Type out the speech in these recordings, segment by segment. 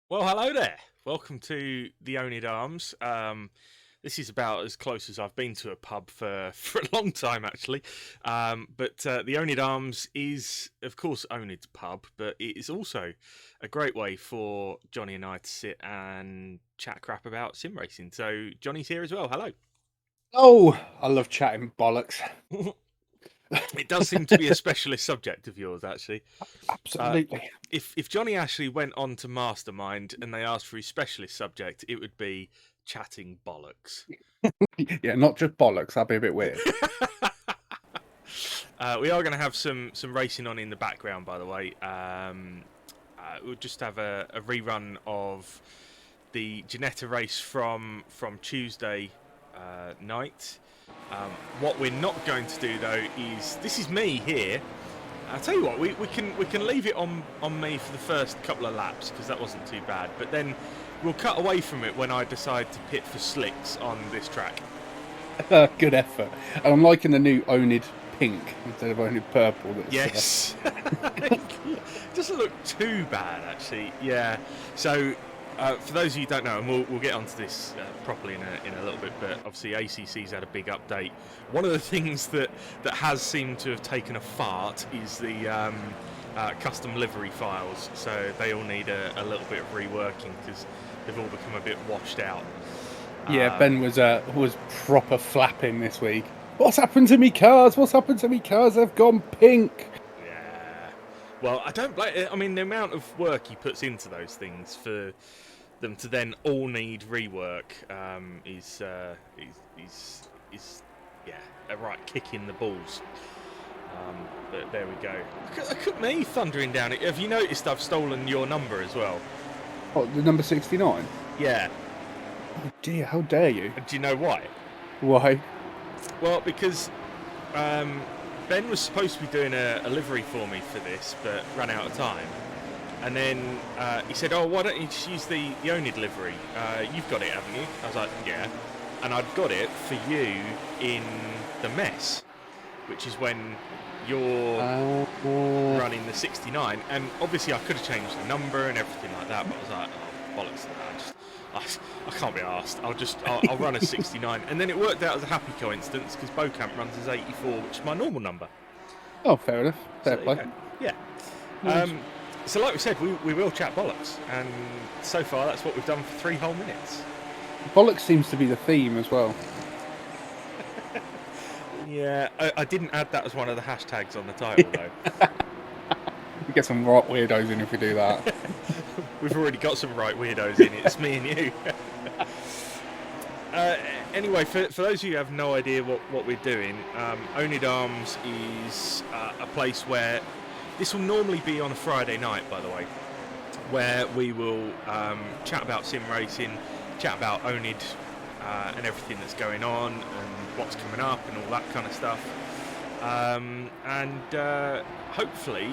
Well, hello there. Welcome to the oNiD Arms. This is about as close as I've been to a pub for a long time, actually. But the oNiD Arms is, of course, oNiD's pub, but it is also a great way for Jonny and I to sit and chat crap about sim racing. So Jonny's here as well. Hello. Oh, I love chatting bollocks. It does seem to be a specialist subject of yours, actually. Absolutely. If Jonny actually went on to Mastermind and they asked for his specialist subject, it would be chatting bollocks. Yeah, not just bollocks. That'd be a bit weird. We are going to have some racing on in the background, by the way. We'll just have a rerun of the Ginetta race from Tuesday night. What we're not going to do though is this is me here. I'll tell you what, we can leave it on me for the first couple of laps because that wasn't too bad. But then we'll cut away from it when I decide to pit for slicks on this track. Good effort. And I'm liking the new oNiD pink instead of oNiD purple. That's, yes. It doesn't look too bad actually. Yeah. So for those of you who don't know, and we'll get onto this properly in a little bit, but obviously ACC's had a big update. One of the things that has seemed to have taken a fart is the custom livery files. So they all need a little bit of reworking because they've all become a bit washed out. Yeah, Ben was proper flapping this week. What's happened to me cars? What's happened to me cars? They've gone pink. Yeah. Well, I don't blame. I mean, the amount of work he puts into those things for them to then all need rework is yeah, a right kick in the balls. But there we go. Look at me thundering down it. Have you noticed I've stolen your number as well? Oh, the number 69? Yeah. Oh dear, how dare you? Do you know why? Why? Well, because Ben was supposed to be doing a livery for me for this, but ran out of time. And then he said, oh, why don't you just use the oNiD livery? You've got it, haven't you? I was like, yeah. And I'd got it for you in the mess, which is when you're running the 69. And obviously I could have changed the number and everything like that, but I was like, oh, bollocks. I can't be arsed. I'll run a 69. And then it worked out as a happy coincidence because Bocamp runs as 84, which is my normal number. Oh, fair enough. Fair play. Yeah. Nice. So like we said, we will chat bollocks, and so far that's what we've done for 3 whole minutes. Bollocks seems to be the theme as well. Yeah, I didn't add that as one of the hashtags on the title though. We get some right weirdos in if we do that. We've already got some right weirdos in it. It's me and you. Anyway, for those of you who have no idea what we're doing, oNiD Arms is a place where this will normally be on a Friday night, by the way, where we will chat about sim racing, chat about oNiD and everything that's going on and what's coming up and all that kind of stuff. And hopefully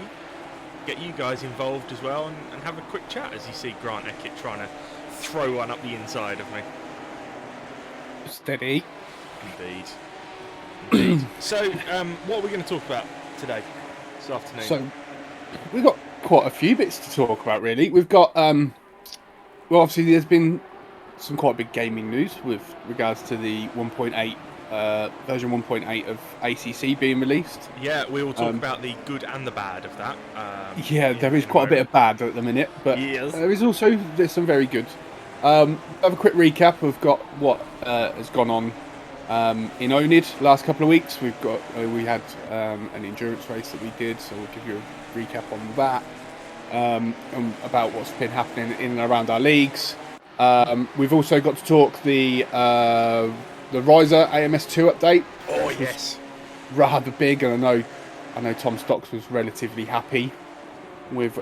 get you guys involved as well and have a quick chat as you see Grant Eckett trying to throw one up the inside of me. Steady. Indeed. So, what are we going to talk about today, this afternoon? So, we've got quite a few bits to talk about, really. We've got, well, obviously there's been some quite big gaming news with regards to the 1.8, version 1.8 of ACC being released. Yeah, we will talk about the good and the bad of that. Yeah, there is quite a bit of bad at the minute, but yes. there's some very good. Have a quick recap. We've got what has gone on in oNiD last couple of weeks. We had an endurance race that we did, so we'll give you a recap on that and about what's been happening in and around our leagues. We've also got to talk the Riser AMS2 update. Oh yes, rather big, and I know Tom Stocks was relatively happy with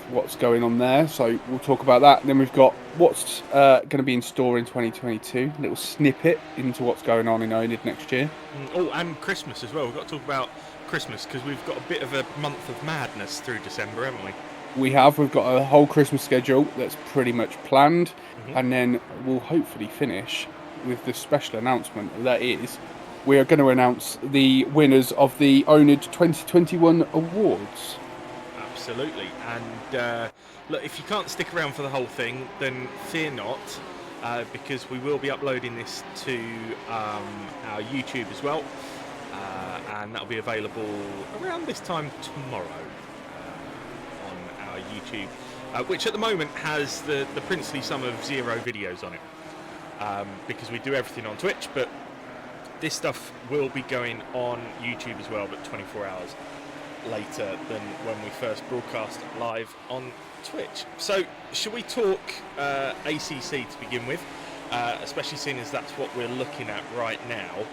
what's going on there. So we'll talk about that. And then we've got what's going to be in store in 2022. A little snippet into what's going on in oNiD next year. Oh, and Christmas as well. We've got to talk about Christmas because we've got a bit of a month of madness through December, haven't we? We've got a whole Christmas schedule that's pretty much planned, and then we'll hopefully finish with the special announcement that is we are going to announce the winners of the oNiD 2021 awards. Absolutely. And look, if you can't stick around for the whole thing, then fear not, because we will be uploading this to our YouTube as well, and that'll be available around this time tomorrow on our YouTube, which at the moment has the princely sum of 0 videos on it, because we do everything on Twitch, but this stuff will be going on YouTube as well, but 24 hours later than when we first broadcast live on Twitch. So should we talk ACC to begin with, especially seeing as that's what we're looking at right now.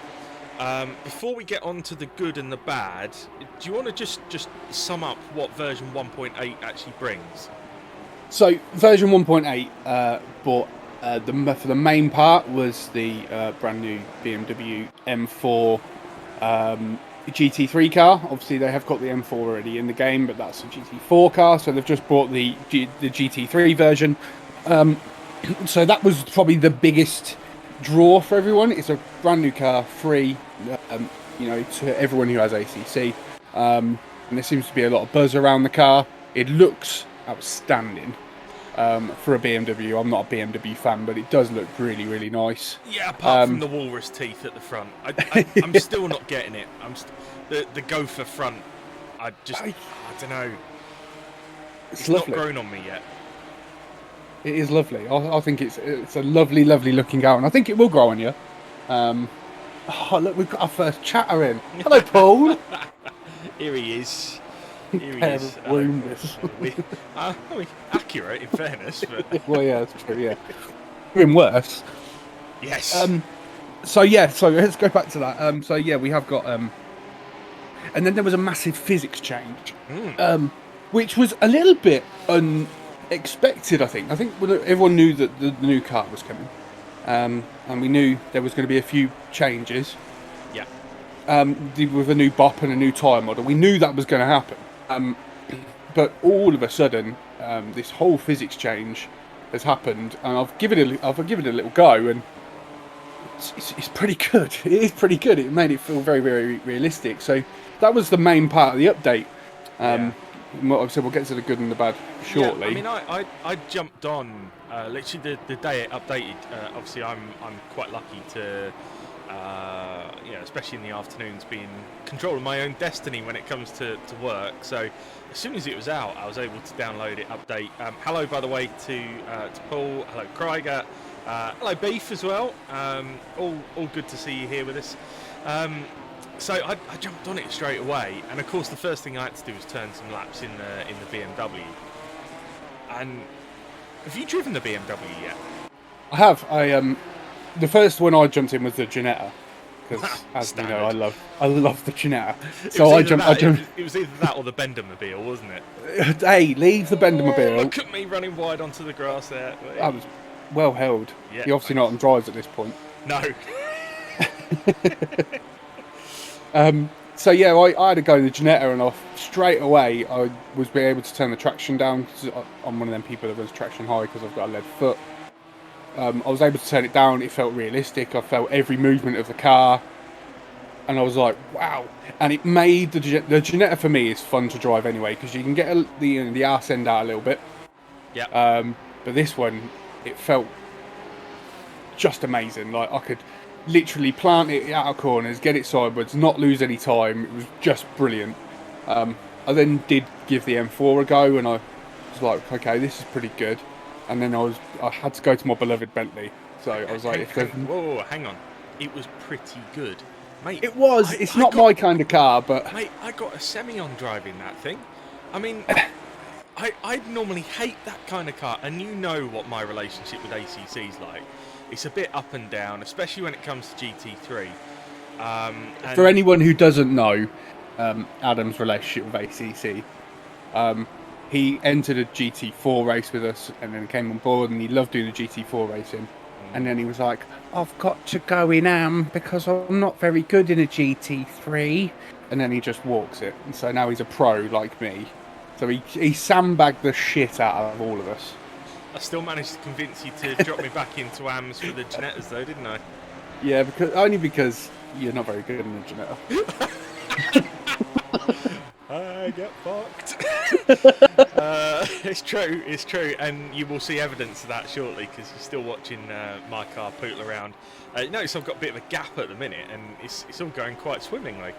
Before we get on to the good and the bad, do you want to just sum up what version 1.8 actually brings? So version 1.8 brought for the main part was the brand new BMW M4 GT3 car. Obviously they have got the M4 already in the game, but that's a GT4 car, so they've just brought the GT3 version. So that was probably the biggest draw for everyone. It's a brand new car, free, to everyone who has ACC. And there seems to be a lot of buzz around the car. It looks outstanding. For a BMW. I'm not a BMW fan, but it does look really, really nice. Yeah, apart from the walrus teeth at the front. I'm still not getting it. The gopher front, I don't know. It's not grown on me yet. It is lovely. I think it's a lovely, lovely looking car, and I think it will grow on you. Look, we've got our first chatter in. Hello, Paul. Here he is. Accurate in fairness, but well, yeah, that's true. Yeah, even worse. Yes. So let's go back to that. We have got and then there was a massive physics change, which was a little bit unexpected. I think everyone knew that the new car was coming, and we knew there was going to be a few changes. Yeah. With a new bop and a new tyre model, we knew that was going to happen. But all of a sudden, this whole physics change has happened, and I've given it a little go, and it's pretty good. It is pretty good. It made it feel very, very realistic. So that was the main part of the update. Obviously, we'll get to the good and the bad shortly. Yeah, I mean, I jumped on literally the day it updated. Obviously, I'm quite lucky to. Especially in the afternoons, be in control of my own destiny when it comes to work. So as soon as it was out, I was able to download it, update. Hello, by the way, to Paul. Hello, Krieger. Hello, Beef as well. All good to see you here with us. So I jumped on it straight away, and of course the first thing I had to do was turn some laps in the BMW. And have you driven the BMW yet? I have. The first one I jumped in was the Ginetta, because as you know, I love the Ginetta. So I jumped. It was either that or the Bendermobile, wasn't it? Hey, leave the Bendermobile. Look at me running wide onto the grass there. I was well held. Yeah, You're obviously not on drives at this point. No. I had to go to the Ginetta, and straight away I was being able to turn the traction down. I'm one of them people that runs traction high because I've got a lead foot. I was able to turn it down. It felt realistic. I felt every movement of the car, and I was like, wow. And it made the Ginetta for me is fun to drive anyway, because you can get the arse end out a little bit. Yeah. But this one, it felt just amazing. Like I could literally plant it out of corners, get it sideways, not lose any time. It was just brilliant. I then did give the M4 a go, and I was like, okay, this is pretty good. And then I had to go to my beloved Bentley. So I was like, whoa, hang on. It was pretty good. Mate, it was. It's not my kind of car, but... Mate, I got a semi on driving that thing. I mean, I normally hate that kind of car, and you know what my relationship with ACC's like. It's a bit up and down, especially when it comes to GT3. For anyone who doesn't know Adam's relationship with ACC, he entered a GT4 race with us, and then came on board, and he loved doing the GT4 racing. And then he was like, I've got to go in AM because I'm not very good in a GT3. And then he just walks it. And so now he's a pro like me. So he sandbagged the shit out of all of us. I still managed to convince you to drop me back into AMs for the Janettas though, didn't I? Yeah, only because you're not very good in the Janetta. I get fucked. It's true, and you will see evidence of that shortly because you're still watching my car poodle around. Notice I've got a bit of a gap at the minute, and it's all going quite swimmingly.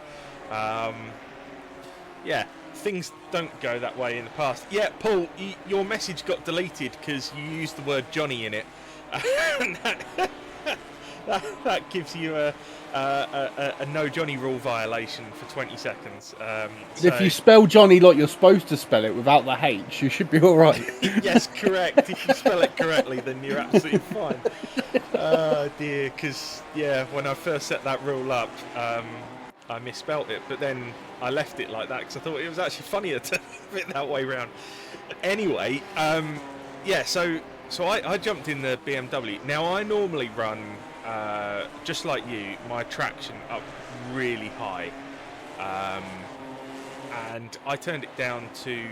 Yeah, things don't go that way in the past. Yeah, Paul, your message got deleted because you used the word Jonny in it. That gives you a no Jonny rule violation for 20 seconds. So if you spell Jonny like you're supposed to spell it without the H, you should be all right. Yes, correct. If you spell it correctly, then you're absolutely fine. Oh dear, because when I first set that rule up, I misspelt it, but then I left it like that because I thought it was actually funnier to leave it that way round. Anyway, so I jumped in the BMW. Now I normally run, just like you, my traction up really high, and I turned it down to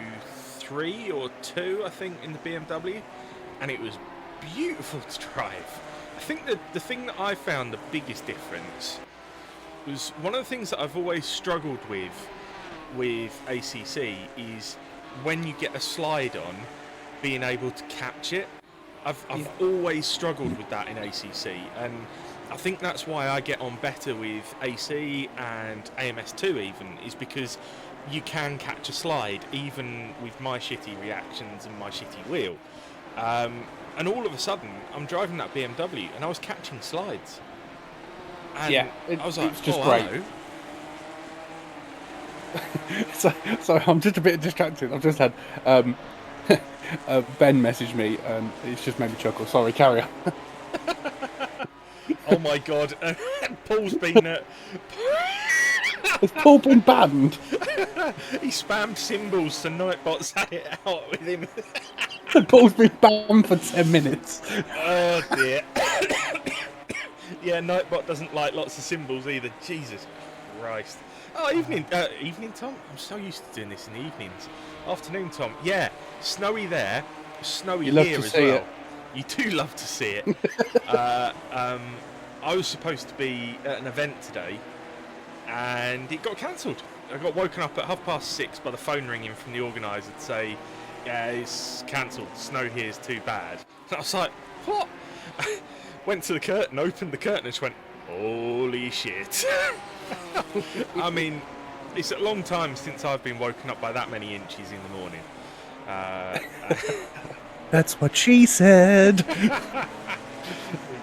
3 or 2, I think, in the BMW, and it was beautiful to drive. I think that the thing that I found the biggest difference was one of the things that I've always struggled with ACC is when you get a slide on, being able to catch it. I've always struggled with that in ACC, and I think that's why I get on better with AC and AMS2 even, is because you can catch a slide even with my shitty reactions and my shitty wheel. And all of a sudden, I'm driving that BMW and I was catching slides. And I was like, it's just great. so I'm just a bit distracted. I've just had Ben message me, and it's just made me chuckle. Sorry, carry on. Oh my god, Paul's been... Has Paul been banned? He spammed symbols so Nightbot sat it out with him. Paul's been banned for 10 minutes. Oh dear. Yeah, Nightbot doesn't like lots of symbols either. Jesus Christ. Oh, evening Tom. I'm so used to doing this in the evenings. Afternoon Tom. Yeah, snowy there, snowy here as well. It. You do love to see it. I was supposed to be at an event today, and it got cancelled. I got woken up at 6:30 by the phone ringing from the organiser to say, yeah, it's cancelled. Snow here is too bad. And I was like, what? Went to the curtain, opened the curtain, and just went, holy shit. I mean, it's a long time since I've been woken up by that many inches in the morning. That's what she said.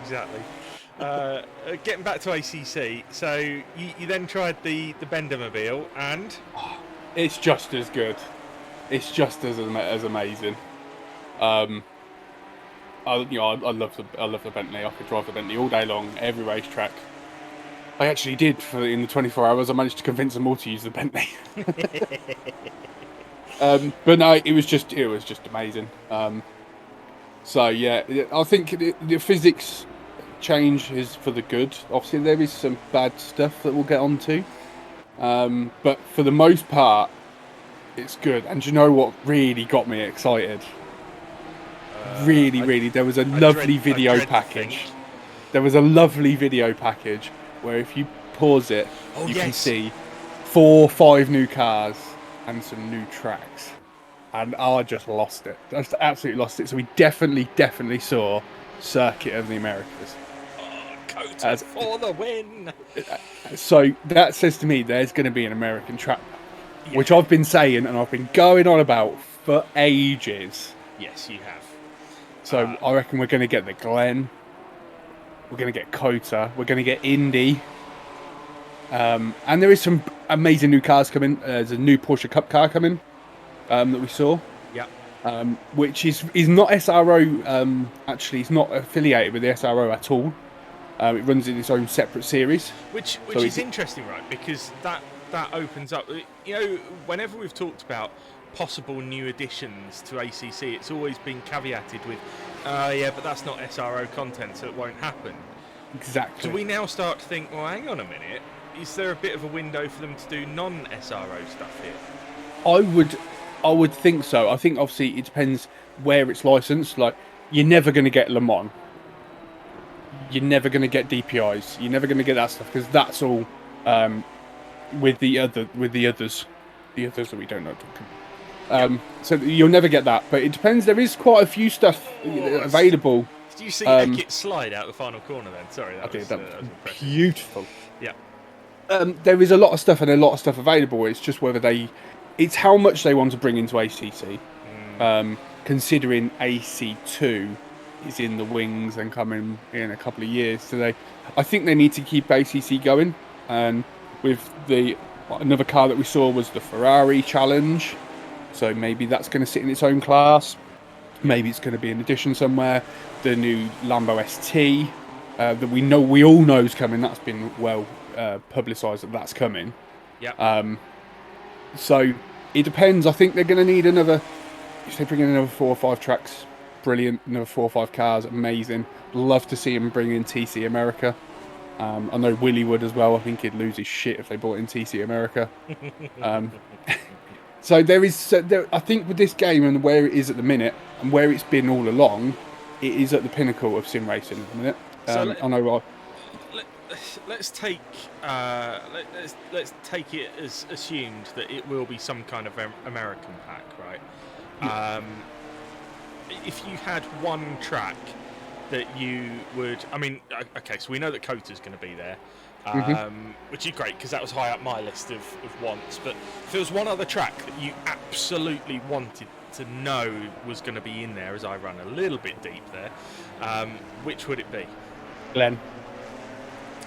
Exactly. Getting back to ACC, so you then tried the Bendermobile, and it's just as good. It's just as amazing. I love the Bentley. I could drive the Bentley all day long, every racetrack. I actually did in the 24 hours. I managed to convince them all to use the Bentley. But no, it was just amazing. So yeah, I think the physics change is for the good. Obviously, there is some bad stuff that we'll get onto, but for the most part, it's good. And do you know what really got me excited? Really, there was a lovely video package. There was a lovely video package where if you pause it, you can see 4 or 5 new cars and some new tracks. And I just lost it. Just absolutely lost it. So we definitely saw Circuit of the Americas. Cota for the win! So that says to me there's going to be an American track, which I've been saying and I've been going on about for ages. Yes, you have. So I reckon we're going to get the Glen. We're going to get Cota. We're going to get Indy. And there is some amazing new cars coming. There's a new Porsche Cup car coming that we saw. Yeah. Which is not SRO. Actually, it's not affiliated with the SRO at all. It runs in its own separate series. Which is interesting, right? Because that opens up. You know, whenever we've talked about possible new additions to ACC, it's always been caveated with, yeah, but that's not SRO content, so it won't happen. Exactly. Do we now start to think, well, hang on a minute, is there a bit of a window for them to do non-SRO stuff here? I would think so. I think obviously it depends where it's licensed. Like, you're never going to get Le Mans. You're never going to get DPIs. You're never going to get that stuff because that's all with the others that we don't know. So you'll never get that. But it depends. There is quite a few stuff available. Did you see Eckett slide out the final corner then? Sorry, that was beautiful. Yeah. There is a lot of stuff and a lot of stuff available. It's just whether it's how much they want to bring into ACC. Considering AC2 is in the wings and coming in a couple of years, so I think they need to keep ACC going. And with another car that we saw was the Ferrari Challenge, so maybe that's going to sit in its own class. Maybe it's going to be an addition somewhere. The new Lambo ST that we all know is coming. That's been well publicised that's coming. Yeah. So it depends. I think they're going to need another. If they bring in another 4 or 5 tracks, brilliant. Another 4 or 5 cars, amazing. Love to see him bring in TC America. I know Willie would as well. I think he'd lose his shit if they brought in TC America. So there is. I think with this game and where it is at the minute and where it's been all along, it is at the pinnacle of sim racing at the minute. I know. Let's take it as assumed that it will be some kind of American pack, right? Yeah. If you had one track that you would, I mean, okay, so we know that Cota's going to be there, which is great because that was high up my list of wants. But if there was one other track that you absolutely wanted to know was going to be in there, as I run a little bit deep there, which would it be? Glen.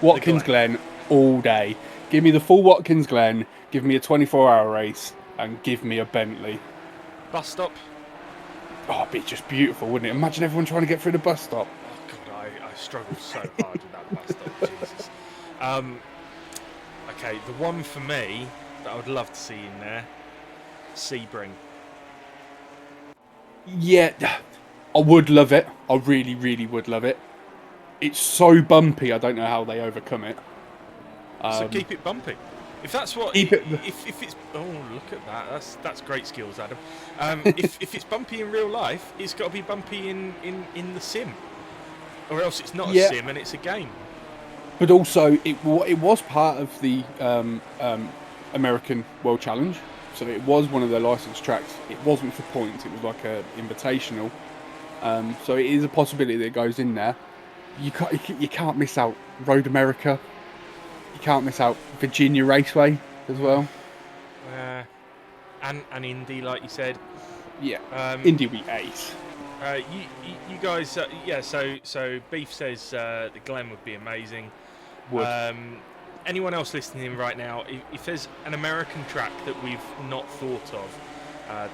Watkins Glen all day. Give me the full Watkins Glen, give me a 24-hour race, and give me a Bentley. Bus stop? Oh, it'd be just beautiful, wouldn't it? Imagine everyone trying to get through the bus stop. Oh, God, I struggled so hard with that bus stop, Jesus. Okay, the one for me that I would love to see in there, Sebring. Yeah, I would love it. I really, really would love it. It's so bumpy, I don't know how they overcome it. So keep it bumpy. If that's what, if it's, oh, look at that. That's great skills, Adam. If it's bumpy in real life, it's got to be bumpy in the sim, or else it's not a sim and it's a game. But also, it was part of the American World Challenge, so it was one of their licensed tracks. It wasn't for points; it was like a invitational. So it is a possibility that it goes in there. You can't miss out Road America. You can't miss out Virginia Raceway as well. And Indy, like you said. Yeah. Indy we ace. You guys, yeah. So Beef says the Glen would be amazing. Would. Anyone else listening right now, if there's an American track that we've not thought of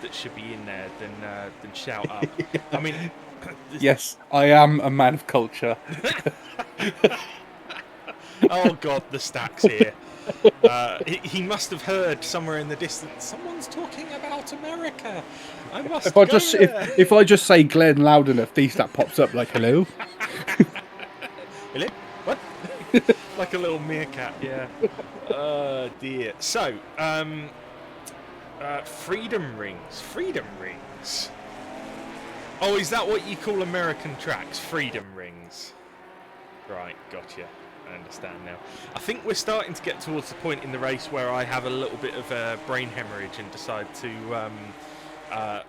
that should be in there, then shout up. I mean. Yes, I am a man of culture. Oh God, the stacks here. He must have heard somewhere in the distance, someone's talking about America. I must if I just say Glen loud enough, D-Stack pops up like hello. Hello? What? Like a little meerkat, yeah. Oh dear. So, Freedom Rings. Oh, is that what you call American tracks? Freedom Rings. Right, gotcha. I understand now. I think we're starting to get towards the point in the race where I have a little bit of a brain hemorrhage and decide to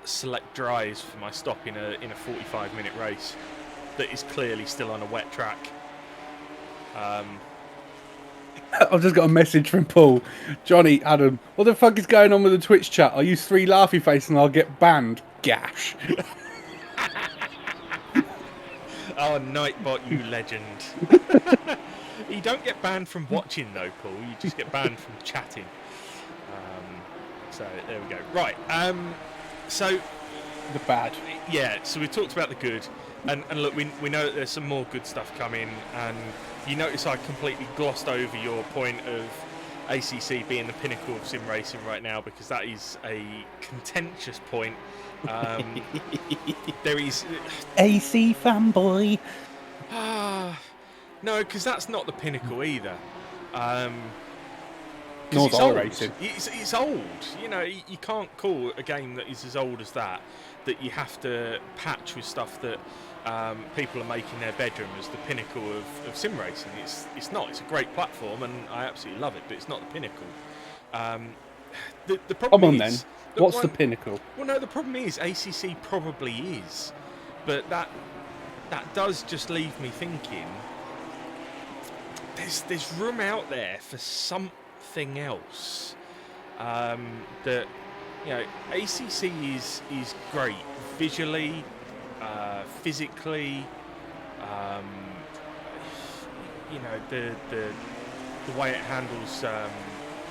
select dries for my stop in a 45-minute race that is clearly still on a wet track. I've just got a message from Paul. Jonny, Adam, what the fuck is going on with the Twitch chat? I use 3 laughy face and I'll get banned. Gash. Oh, Nightbot, you legend. You don't get banned from watching though, Paul. You just get banned from chatting. So there we go. Right. So the bad. Yeah. So we talked about the good, and look, we know that there's some more good stuff coming. And you notice I completely glossed over your point of ACC being the pinnacle of sim racing right now, because that is a contentious point. There is AC fanboy. No, because that's not the pinnacle either. Because North it's old. racing. It's old. You know, you can't call a game that is as old as that you have to patch with stuff that people are making their bedroom as the pinnacle of sim racing. It's not. It's a great platform, and I absolutely love it, but it's not the pinnacle. The problem Come on is, then. What's the pinnacle? Well, no, the problem is ACC probably is, but that does just leave me thinking. There's room out there for something else. That, you know, ACC is great visually, physically. You know, the way it handles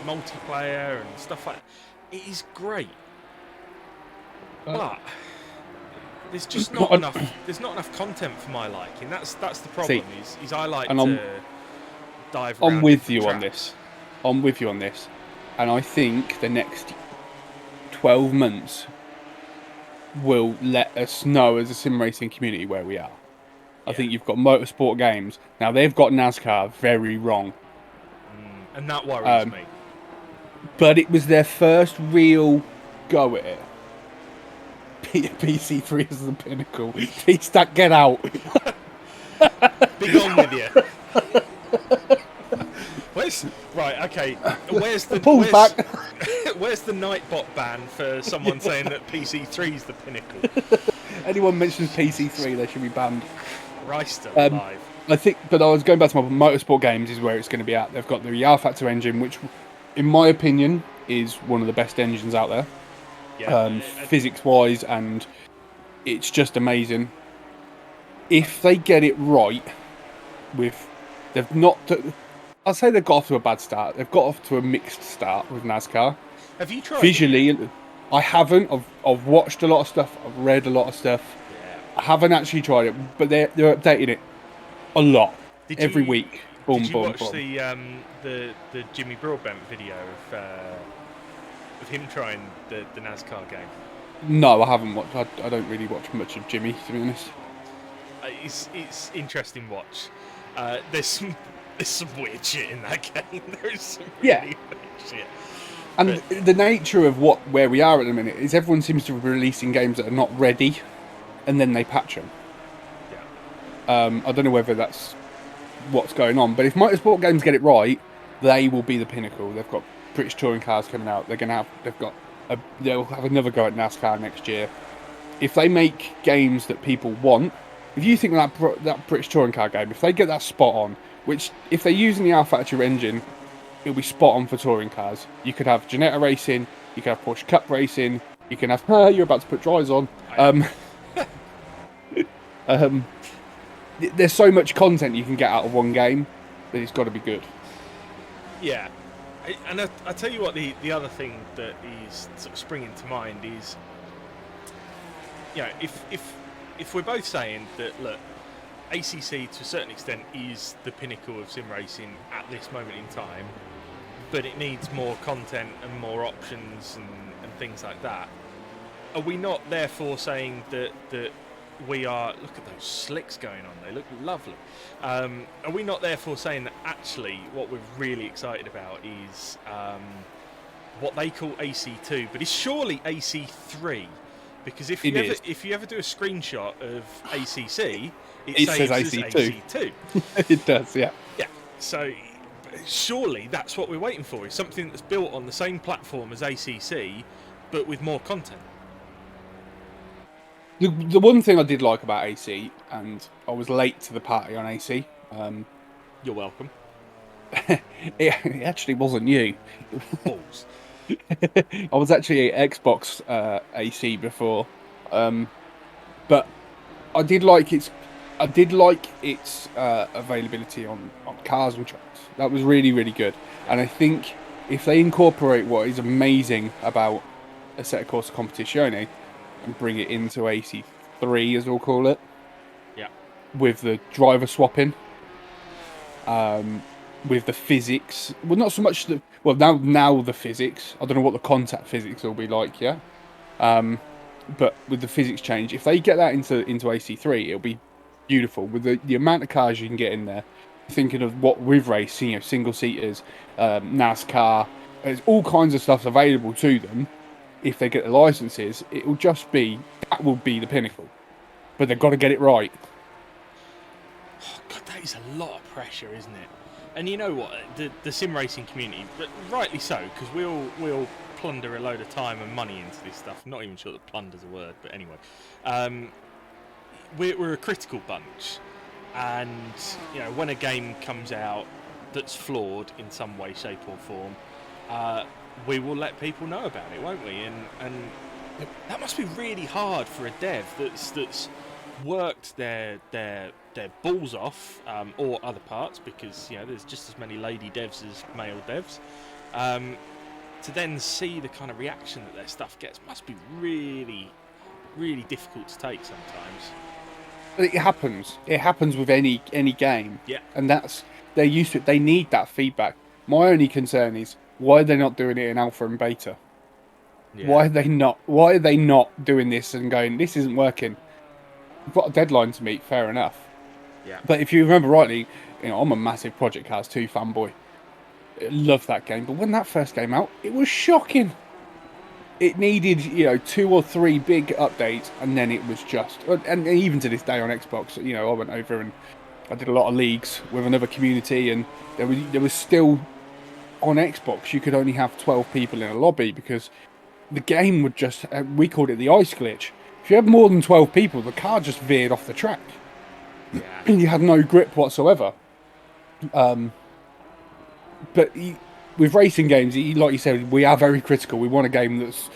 multiplayer and stuff like that. It is great, but there's just not enough. There's not enough content for my liking. That's the problem. Is I like to dive around. I'm with you on this. I'm with you on this, and I think the next 12 months will let us know as a sim racing community where we are. I think you've got motorsport games now. They've got NASCAR very wrong, and that worries me. But it was their first real go at it. PC3 is the pinnacle. T-Stack, get out. Be gone with you. Where's the Nightbot ban for someone saying that PC3 is the pinnacle? Anyone mentions PC3, they should be banned. Christ alive. I think, but I was going back to my motorsport games is where it's going to be at. They've got the R Factor engine, which, in my opinion, is one of the best engines out there. Yeah, physics-wise, and it's just amazing. If they get it right, they've not. I'd say they've got off to a bad start. They've got off to a mixed start with NASCAR. Have you tried visually? I haven't. I've watched a lot of stuff. I've read a lot of stuff. Yeah. I haven't actually tried it, but they're updating it a lot every week. Did you watch the Jimmy Broadbent video of him trying the NASCAR game? No, I haven't watched. I don't really watch much of Jimmy, to be honest. It's interesting watch. There's some weird shit in that game. There's some really weird shit. And the nature of where we are at the minute is everyone seems to be releasing games that are not ready, and then they patch them. Yeah. I don't know whether that's what's going on, but if motorsport games get it right, they will be the pinnacle. They've got British touring cars coming out. They'll have another go at NASCAR next year. If they make games that people want, if you think that British touring car game, if they get that spot on, which if they're using the R Factor engine, it'll be spot on for touring cars. You could have Ginetta racing, you could have Porsche Cup racing, you can have you're about to put dries on. There's so much content you can get out of one game that it's got to be good. Yeah, and I tell you what, the other thing that is sort of springing to mind is, you know, if we're both saying that, look, ACC to a certain extent is the pinnacle of sim racing at this moment in time, but it needs more content and more options and things like that, are we not therefore saying that we are... Look at those slicks going on, they look lovely. Are we not therefore saying that actually what we're really excited about is what they call AC2, but it's surely AC3? Because if you ever do a screenshot of ACC, it says AC2. It does, yeah. Yeah. So surely that's what we're waiting for, is something that's built on the same platform as ACC, but with more content. The one thing I did like about AC, and I was late to the party on AC. You're welcome. It actually wasn't you. Balls. I was actually at Xbox AC before, but I did like its availability on cars and trucks. That was really, really good. And I think if they incorporate what is amazing about Assetto Corsa Competizione and bring it into AC3, as we'll call it, yeah, with the driver swapping, with the physics. Well, not so much the now the physics. I don't know what the contact physics will be like. Yeah. But with the physics change, if they get that into AC3, it'll be beautiful with the amount of cars you can get in there. Thinking of what we've raced, you know, single seaters, NASCAR, there's all kinds of stuff available to them. If they get the licenses, it will just be that will be the pinnacle. But they've got to get it right. Oh, God, that is a lot of pressure, isn't it? And you know what, the sim racing community, but rightly so, because we all plunder a load of time and money into this stuff. I'm not even sure that plunder's a word, but anyway, we're a critical bunch, and you know, when a game comes out that's flawed in some way, shape, or form, we will let people know about it, won't we? And that must be really hard for a dev that's worked their balls off, or other parts, because you know there's just as many lady devs as male devs. To then see the kind of reaction that their stuff gets must be really, really difficult to take sometimes. But it happens. It happens with any game. Yeah. And they're used to it. They need that feedback. My only concern is why are they not doing it in alpha and beta? Yeah. Why are they not doing this and going, this isn't working? We've got a deadline to meet, fair enough. Yeah. But if you remember rightly, you know, I'm a massive Project Cars 2 fanboy. Love that game, but when that first came out, it was shocking. It needed, you know, 2 or 3 big updates, and then it was just. And even to this day on Xbox, you know, I went over and I did a lot of leagues with another community, and there was still on Xbox you could only have 12 people in a lobby because the game would just. We called it the ice glitch. If you had more than 12 people, the car just veered off the track. Yeah. And you had no grip whatsoever. But with racing games, like you said, we are very critical. We want a game that's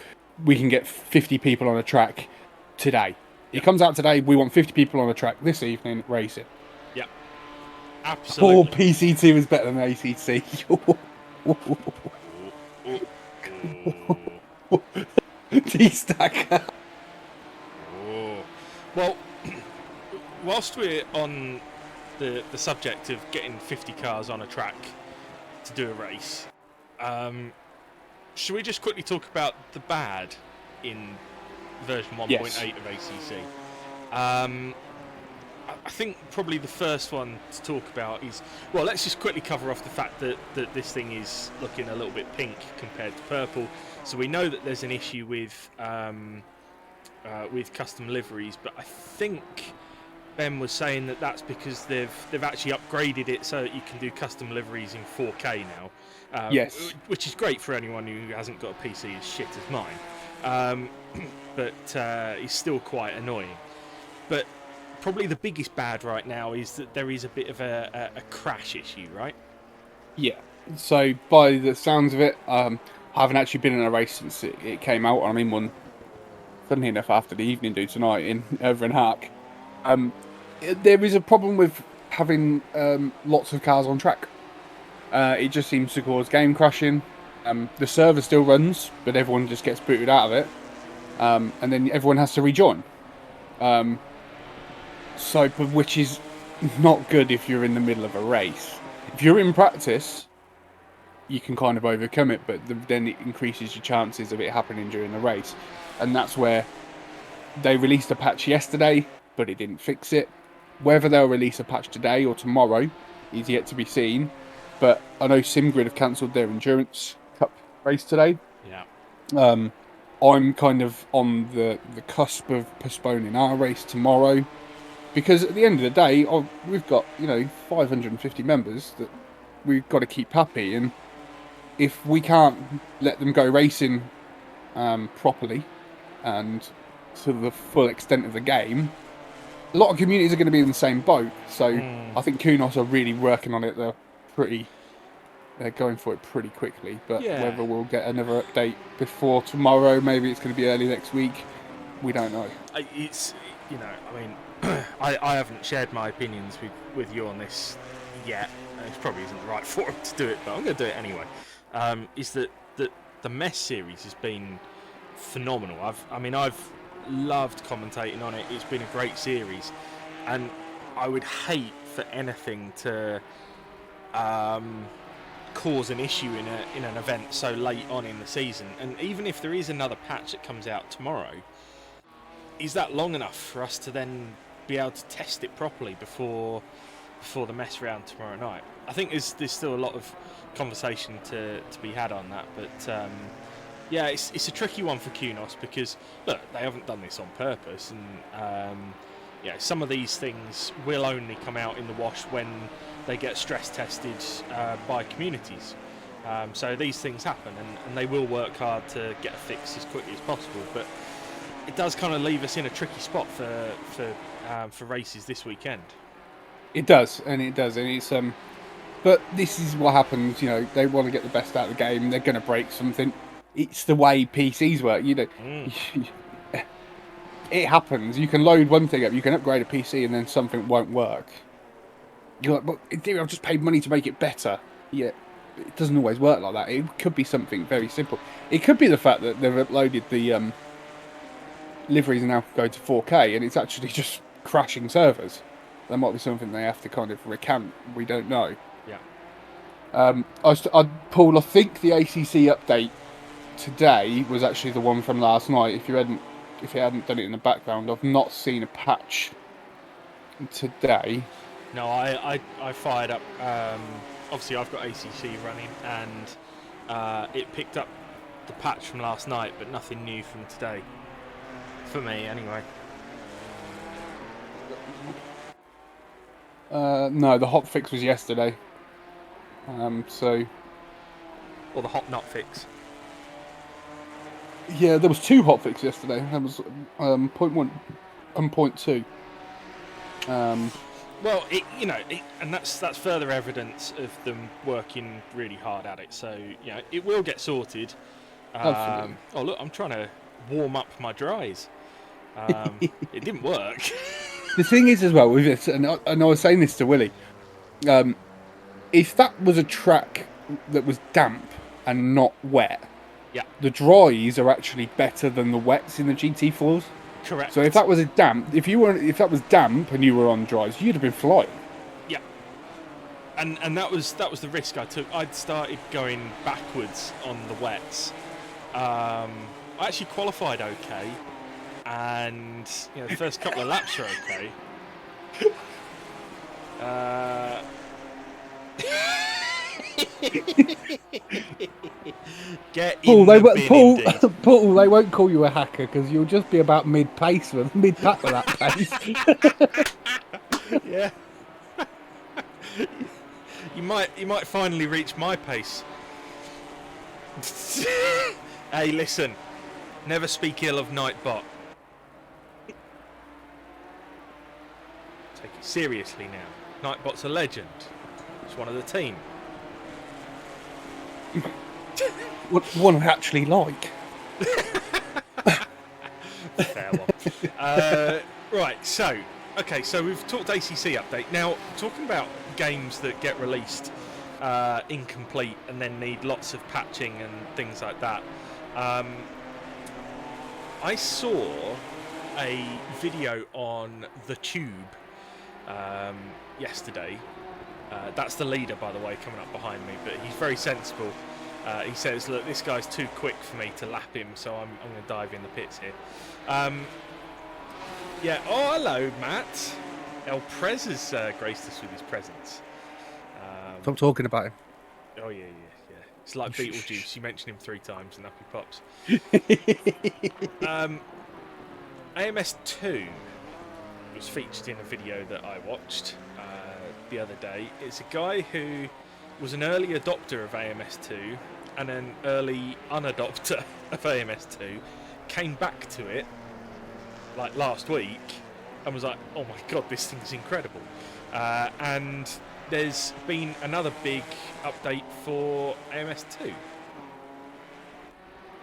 we can get 50 people on a track today. It comes out today. We want 50 people on a track this evening. Race it. Yeah. Absolutely. Or PC2 is better than ACC. D-stack. Well, whilst we're on the subject of getting 50 cars on a track to do a race, should we just quickly talk about the bad in version 1.8 Yes. of ACC? I think probably the first one to talk about is, well, let's just quickly cover off the fact that this thing is looking a little bit pink compared to purple. So we know that there's an issue with custom liveries, but I think Ben was saying that that's because they've actually upgraded it so that you can do custom liveries in 4K now. Yes. Which is great for anyone who hasn't got a PC as shit as mine. But it's still quite annoying. But probably the biggest bad right now is that there is a bit of a crash issue, right? Yeah. So by the sounds of it, I haven't actually been in a race since it came out. I'm in one, funny enough, after the evening do tonight over in Hark. There is a problem with having lots of cars on track. It just seems to cause game crashing. The server still runs, but everyone just gets booted out of it, and then everyone has to rejoin. Which is not good if you're in the middle of a race. If you're in practice, you can kind of overcome it, but then it increases your chances of it happening during the race. And that's where they released a patch yesterday, but it didn't fix it. Whether they'll release a patch today or tomorrow is yet to be seen. But I know SimGrid have cancelled their Endurance Cup race today. Yeah. I'm kind of on the cusp of postponing our race tomorrow. Because at the end of the day, we've got, 550 members that we've got to keep happy. And if we can't let them go racing properly and to the full extent of the game, a lot of communities are going to be in the same boat. So I think Kunos are really working on it. They're going for it pretty quickly. But whether we'll get another update before tomorrow, maybe it's going to be early next week, we don't know. I haven't shared my opinions with you on this yet. It probably isn't the right forum to do it, but I'm going to do it anyway. Is that the MESS series has been phenomenal. I've loved commentating on it. It's been a great series, and I would hate for anything to cause an issue in an event so late on in the season. And even if there is another patch that comes out tomorrow, is that long enough for us to then be able to test it properly before the mess round tomorrow night? I think there's still a lot of conversation to be had on that, but yeah, it's a tricky one for Kunos because look, they haven't done this on purpose, and yeah, some of these things will only come out in the wash when they get stress tested by communities. So these things happen, and they will work hard to get a fix as quickly as possible. But it does kind of leave us in a tricky spot for races this weekend. It does, and it's but this is what happens. You know, they want to get the best out of the game. They're going to break something. It's the way PCs work. You know, it happens. You can load one thing up, you can upgrade a PC, and then something won't work. You're like, well, in theory, I've just paid money to make it better. Yeah, it doesn't always work like that. It could be something very simple. It could be the fact that they've uploaded the liveries are now going to 4K, and it's actually just crashing servers. That might be something they have to kind of recant. We don't know. Yeah. Paul, I think the ACC update today was actually the one from last night. If you hadn't done it in the background, I've not seen a patch today. No, I fired up. Obviously, I've got ACC running, and it picked up the patch from last night, but nothing new from today. For me, anyway. No, the hotfix was yesterday. So. Or the hot not fix. Yeah, there was 2 hotfixes yesterday. There was 0.1 and 0.2. Well, and that's further evidence of them working really hard at it. So, it will get sorted. Oh, look, I'm trying to warm up my dries. It didn't work. The thing is, as well, with this, and I was saying this to Willie, if that was a track that was damp and not wet, yeah, the dries are actually better than the wets in the GT4s. Correct. So if that was if that was damp and you were on dries, you'd have been flying. Yeah. And that was the risk I took. I'd started going backwards on the wets. I actually qualified okay, and the first couple of laps are okay. Get in the bin, Paul, they won't call you a hacker because you'll just be about mid-pack with that pace. Yeah. You might finally reach my pace. Hey, listen. Never speak ill of Nightbot. Take it seriously now. Nightbot's a legend. He's one of the team. One I actually like. Fair one. Right, so we've talked ACC update. Now, talking about games that get released incomplete and then need lots of patching and things like that. I saw a video on the Tube yesterday. That's the leader, by the way, coming up behind me, but he's very sensible. He says, look, this guy's too quick for me to lap him, so I'm going to dive in the pits here. Yeah, oh, hello, Matt. El Prez has graced us with his presence. Stop talking about him. Oh, yeah. It's like Beetlejuice. You mention him 3 times and up he pops. AMS2 was featured in a video that I watched the other day. It's a guy who was an early adopter of AMS2 and an early unadopter of AMS2, came back to it like last week and was like, oh my god, this thing's incredible. And there's been another big update for AMS2.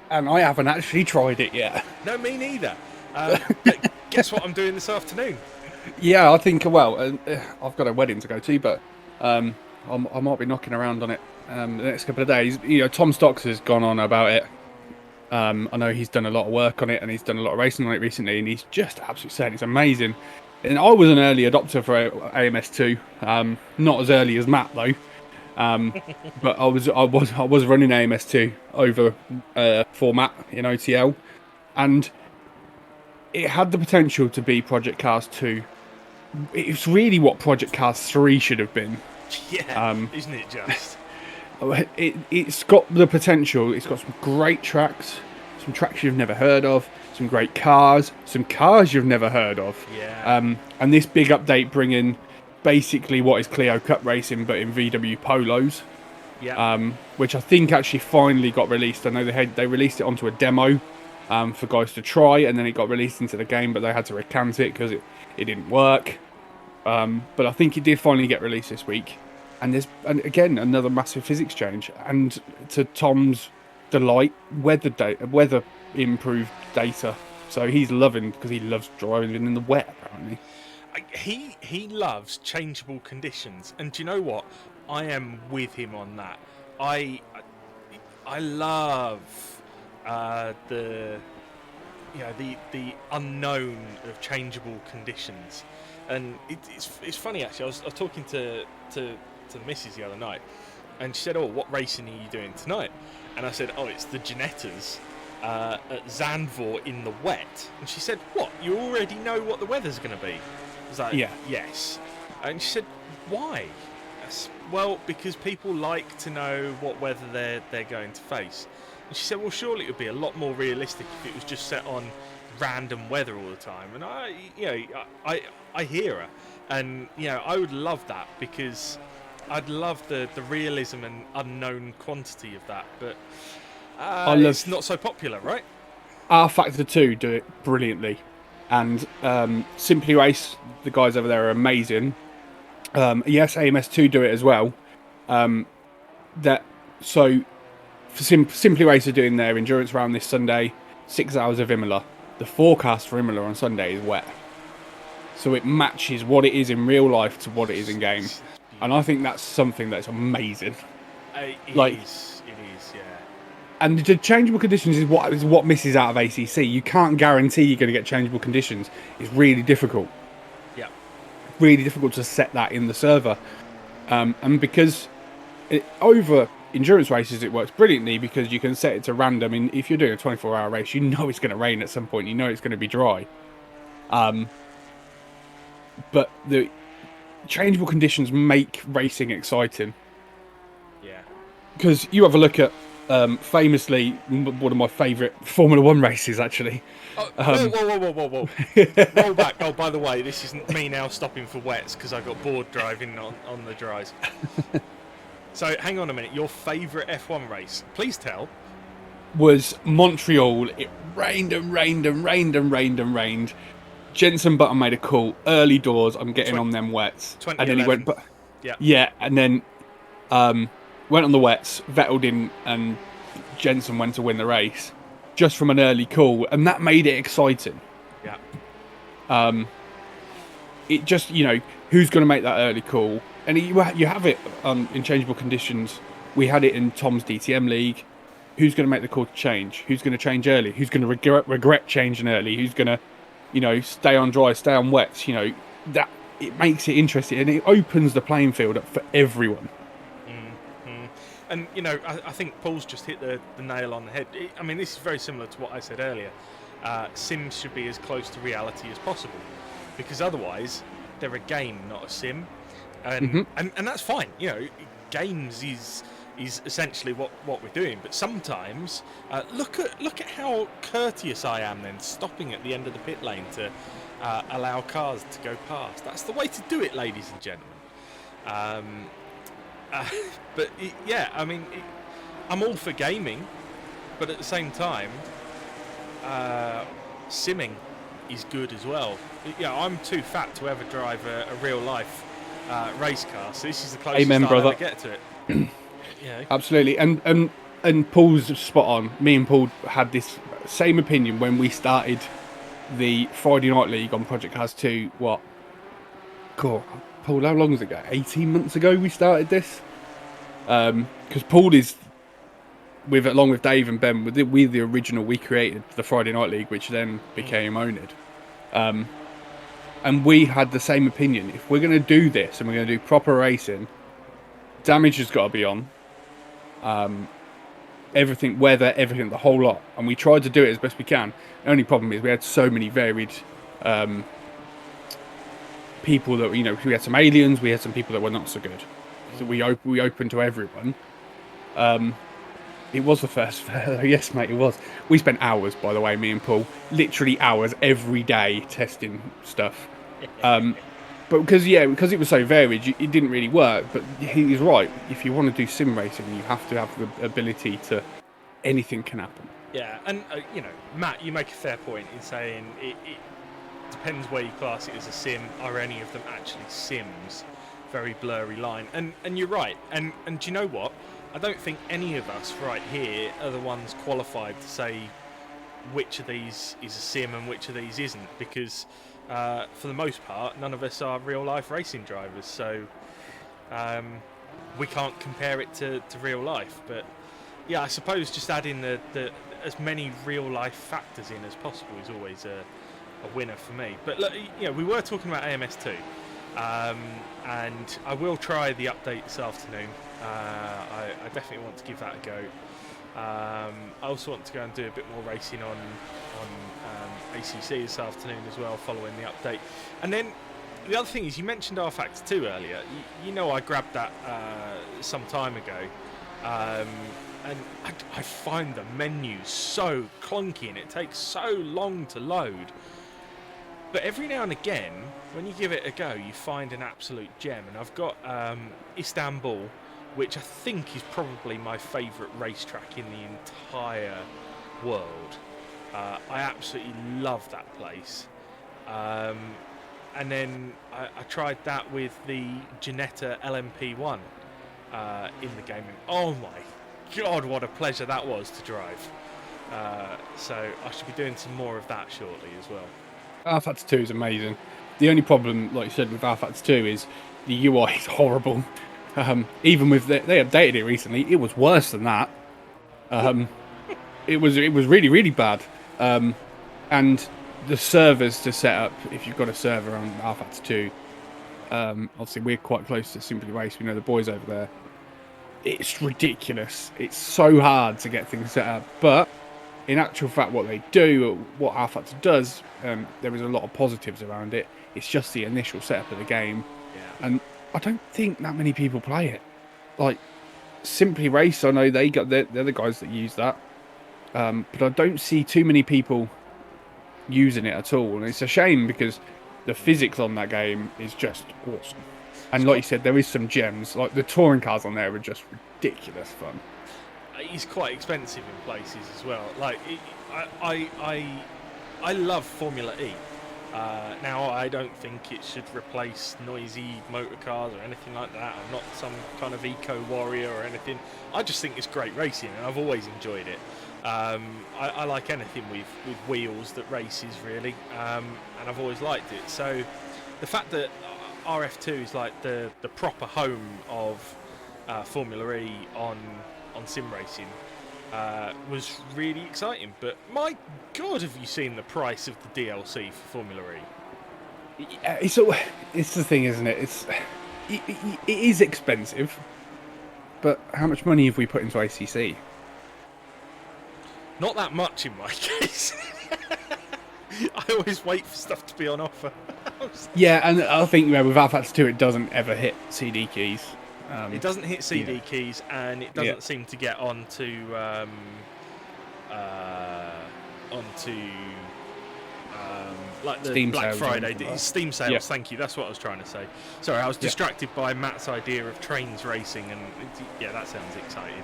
And I haven't actually tried it yet. No, me neither. Guess what I'm doing this afternoon? Yeah, I think, well, I've got a wedding to go to, but I might be knocking around on it the next couple of days. Tom Stocks has gone on about it. I know he's done a lot of work on it and he's done a lot of racing on it recently, and he's just absolutely saying it's amazing. And I was an early adopter for AMS2, not as early as Matt though. But I was running AMS2 over format in OTL, and it had the potential to be Project Cars 2. It's really what Project Cars 3 should have been. Yeah, isn't it just? It's got the potential. It's got some great tracks, some tracks you've never heard of, some great cars, some cars you've never heard of. Yeah. And this big update bringing basically what is Clio Cup racing, but in VW Polos. Yeah. Which I think actually finally got released. I know they released it onto a demo for guys to try, and then it got released into the game, but they had to recant it because it didn't work. But I think it did finally get released this week. And again, another massive physics change. And to Tom's delight, weather improved data. So he's loving, because he loves driving in the wet, apparently. He loves changeable conditions, and do you know what? I am with him on that. I love the unknown of changeable conditions, and it's funny actually. I was talking to the missus the other night, and she said, "Oh, what racing are you doing tonight?" And I said, "Oh, it's the Ginettas at Zandvoort in the wet." And she said, "What? You already know what the weather's going to be?" I was like, Yeah. "Yes." And she said, "Why?" Well, because people like to know what weather they're going to face. And she said, "Well, surely it would be a lot more realistic if it was just set on random weather all the time." And I hear her, and I would love that, because I'd love the realism and unknown quantity of that. But it's not so popular, right? R Factor 2 do it brilliantly, and Simply Race, the guys over there are amazing. Yes, AMS2 do it as well. Simply Race are doing their endurance round this Sunday, 6 hours of Imola. The forecast for Imola on Sunday is wet, so it matches what it is in real life to what it is in game, and I think that's something that's amazing. It is, yeah. And the changeable conditions is what misses out of ACC. You can't guarantee you're going to get changeable conditions. It's really difficult. Yeah. Really difficult to set that in the server. And because over endurance races, it works brilliantly because you can set it to random. And if you're doing a 24-hour race, you know it's going to rain at some point. You know it's going to be dry. But the changeable conditions make racing exciting. Yeah. Because you have a look at famously one of my favourite Formula 1 races, actually. Whoa. Roll back. Oh, by the way, this isn't me now stopping for wets because I got bored driving on the dries. So, hang on a minute. Your favourite F1 race? Please tell. Was Montreal. It rained and rained and rained and rained and rained. Jenson Button made a call. Early doors, I'm getting on them wets. And then he went... Yeah, and then... went on the wets, Vettel didn't, and Jenson went to win the race just from an early call, and that made it exciting. Yeah. It just, who's going to make that early call? And you have it in changeable conditions. We had it in Tom's DTM league. Who's going to make the call to change? Who's going to change early? Who's going to regret changing early? Who's going to, stay on dry, stay on wets? That it makes it interesting, and it opens the playing field up for everyone. And, I think Paul's just hit the nail on the head. This is very similar to what I said earlier. Sims should be as close to reality as possible, because otherwise they're a game, not a sim. And that's fine. Games is essentially what we're doing. But sometimes, look at how courteous I am then, stopping at the end of the pit lane to allow cars to go past. That's the way to do it, ladies and gentlemen. But I'm all for gaming, but at the same time, simming is good as well. I'm too fat to ever drive a real life race car, so this is the closest I'll ever get to it. Absolutely, and Paul's spot on. Me and Paul had this same opinion when we started the Friday Night League on Project Cars 2. What? Cool. Paul, how long was it ago? 18 months ago we started this. Because Paul is, along with Dave and Ben, we're the original. We created the Friday Night League, which then became oNiD. And we had the same opinion. If we're going to do this and we're going to do proper racing, Damage has got to be on. Everything, weather, everything, the whole lot. And we tried to do it as best we can. The only problem is we had so many varied people that, you know, we had some aliens, we had some people that were not so good. So we opened to everyone. It was the first fair, yes, mate, it was. We spent hours, by the way, me and Paul, literally hours every day testing stuff. But because it was so varied, it didn't really work. But he's right. If you want to do sim racing, you have to have the ability to. Anything can happen. Yeah, and you know, Matt, you make a fair point in saying it depends where you class it as a sim. Are any of them actually sims? Very blurry line. And you're right. And do you know what? I don't think any of us right here are the ones qualified to say which of these is a sim and which of these isn't, because for the most part, none of us are real-life racing drivers, so we can't compare it to real life. But yeah, I suppose just adding the as many real-life factors in as possible is always a winner for me. But look, you know, we were talking about AMS2, and I will try the update this afternoon. I definitely want to give that a go. I also want to go and do a bit more racing on ACC this afternoon as well, following the update. And then the other thing is, you mentioned R Factor 2 earlier. You know, I grabbed that some time ago, and I find the menu so clunky and it takes so long to load. But every now and again, when you give it a go, you find an absolute gem. And I've got Istanbul, which I think is probably my favourite racetrack in the entire world. I absolutely love that place. And then I tried that with the Ginetta LMP1 in the game. And oh my God, what a pleasure that was to drive. So I should be doing some more of that shortly as well. R Factor 2 is amazing. The only problem, like you said, with R Factor 2 is the UI is horrible. Even with they updated it recently, it was worse than that. It was really, really bad. And the servers to set up, if you've got a server on R Factor 2, obviously we're quite close to Simply Race. We know the boys over there. It's ridiculous. It's so hard to get things set up, but in actual fact, what they do, what R Factor does, there is a lot of positives around it. It's just the initial setup of the game, and I don't think that many people play it. Like Simply Race, I know they're the guys that use that, but I don't see too many people using it at all, and it's a shame because the physics on that game is just awesome. And like you said, there is some gems. Like the touring cars on there are just ridiculous fun. It's quite expensive in places as well. Like I love Formula E. Now I don't think it should replace noisy motor cars or anything like that. I'm not some kind of eco warrior or anything. I just think it's great racing, and I've always enjoyed it. I like anything with wheels that races, really, and I've always liked it. So the fact that RF2 is like the proper home of Formula E on sim racing was really exciting. But my God, have you seen the price of the DLC for Formula E? Yeah, it's the thing, isn't it? It is expensive, but how much money have we put into ACC? Not that much in my case. I always wait for stuff to be on offer. Yeah, and I think with R Factor 2 it doesn't ever hit CD keys. It doesn't hit CD keys, and it doesn't seem to get onto like the Steam Black sales Friday Steam sales. Yeah. Thank you. That's what I was trying to say. Sorry, I was distracted by Matt's idea of trains racing, and that sounds exciting.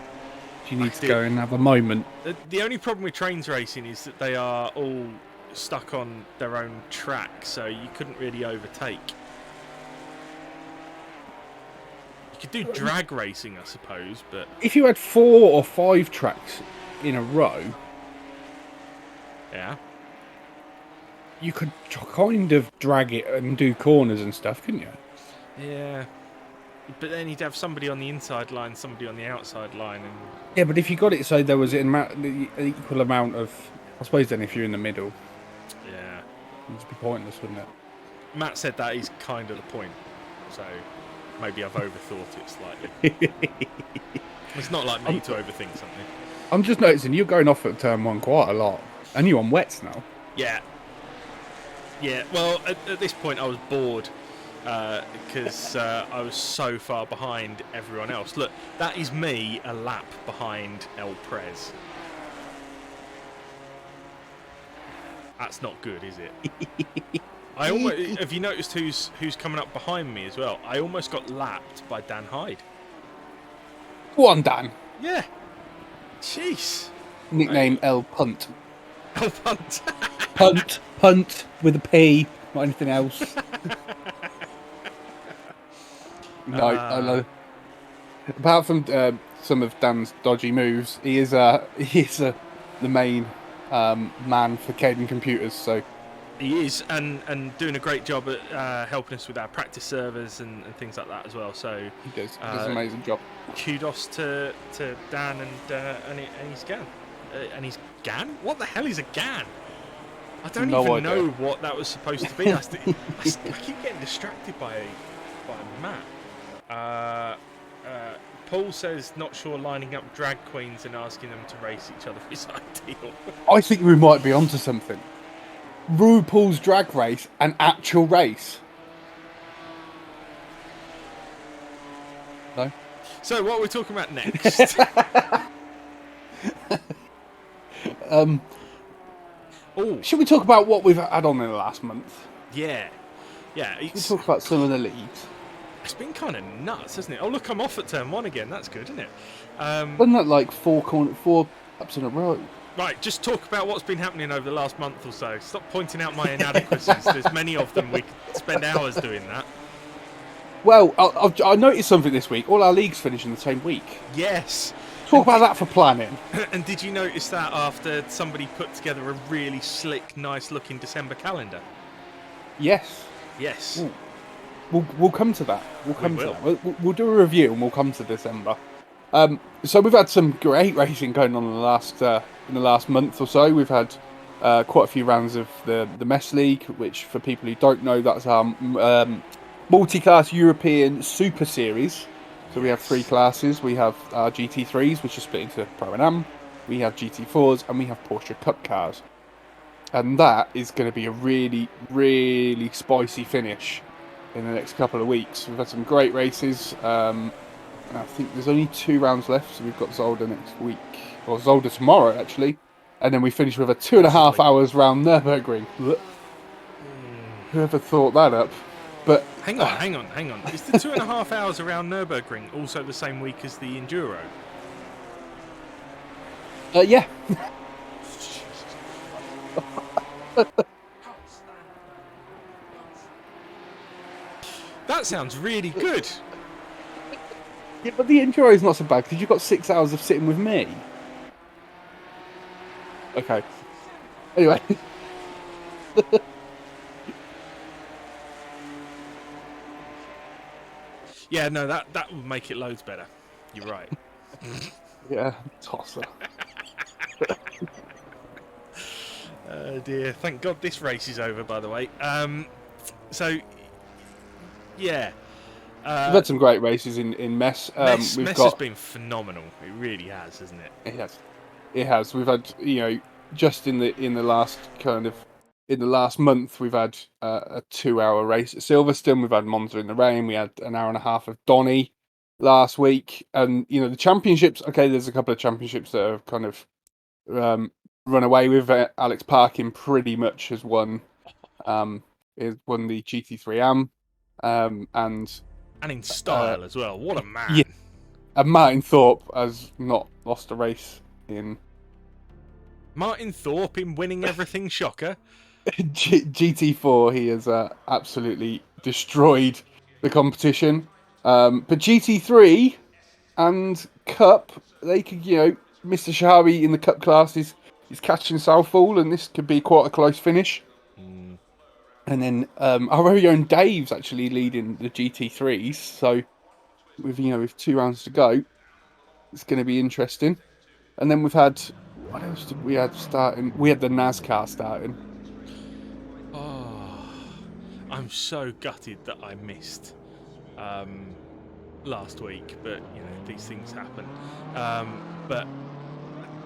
You need to go and have a moment. The only problem with trains racing is that they are all stuck on their own track, so you couldn't really overtake. You could do drag racing, I suppose, but if you had 4 or 5 tracks in a row, you could kind of drag it and do corners and stuff, couldn't you? Yeah. But then you'd have somebody on the inside line, somebody on the outside line, and yeah. But if you got it so there was an equal amount of, I suppose then if you're in the middle, it'd be pointless, wouldn't it? Matt said that is kind of the point. So maybe I've overthought it slightly. It's not like me to overthink something. I'm just noticing you're going off at turn 1 quite a lot. And you're on wets now. Yeah. Yeah, well, at this point I was bored because I was so far behind everyone else. Look, that is me a lap behind El Prez. That's not good, is it? Have you noticed who's coming up behind me as well? I almost got lapped by Dan Hyde. Go on, Dan. Yeah. Jeez. Nickname El Punt. El Punt. Punt with a P, not anything else. No, I know. Apart from some of Dan's dodgy moves, he is the main man for Kadan Computers. So he is, and doing a great job at helping us with our practice servers and things like that as well. So he does an amazing job. Kudos to Dan and his GAN. And his GAN? What the hell is a GAN? I don't even know what that was supposed to be. I keep getting distracted by a map. Paul says not sure lining up drag queens and asking them to race each other is ideal. I think we might be onto something. RuPaul's Drag Race, an actual race. No? So what are we talking about next? Should we talk about what we've had on in the last month? Yeah. Should we talk about some of the leagues? It's been kind of nuts, hasn't it? Oh, look, I'm off at turn 1 again. That's good, isn't it? Wasn't that like four ups in a row? Right, just talk about what's been happening over the last month or so. Stop pointing out my inadequacies. There's many of them. We could spend hours doing that. Well, I noticed something this week. All our leagues finish in the same week. Yes. Talk about that for planning. And did you notice that after somebody put together a really slick, nice-looking December calendar? Yes. Yes. Ooh. We'll come to that. We'll do a review and we'll come to December. So we've had some great racing going on in the last month or so. We've had quite a few rounds of the Mess League, which for people who don't know, that's our multi-class European Super Series. So we have 3 classes. We have our GT3s, which are split into Pro and Am. We have GT4s, and we have Porsche Cup cars. And that is going to be a really, really spicy finish in the next couple of weeks. We've had some great races. I think there's only 2 rounds left, so we've got Zolder next week. Or Zolder tomorrow, actually. And then we finish with a 2.5 hours round Nürburgring. Whoever thought that up? But hang on. Is the 2.5 hours around Nürburgring also the same week as the Enduro? Yeah. That sounds really good. Yeah, but the Enduro is not so bad because you've got 6 hours of sitting with me. Okay. Anyway. Yeah, no, that would make it loads better. You're right. Yeah, tosser. Oh dear, thank God this race is over, by the way. So, yeah. We've had some great races in Mess. Mess has been phenomenal. It really has, hasn't it? It has. We've had, just in the last month, we've had a 2-hour race at Silverstone. We've had Monza in the rain. We had an hour and a half of Donny last week, and the championships. Okay, there's a couple of championships that have kind of run away with it. Alex Parkin pretty much has won. Has won the GT3 Am, and in style as well. What a man! Yeah, and Martin Thorpe has not lost a race in. Martin Thorpe in winning everything, shocker. GT4, he has absolutely destroyed the competition. But GT3 and Cup, they could, Mr. Shahari in the Cup class is catching Southall, and this could be quite a close finish. And then our very own Dave's actually leading the GT3s, so with 2 rounds to go, it's going to be interesting. And then we've had, what else did we have starting? We had the NASCAR starting. Oh, I'm so gutted that I missed last week, but these things happen. But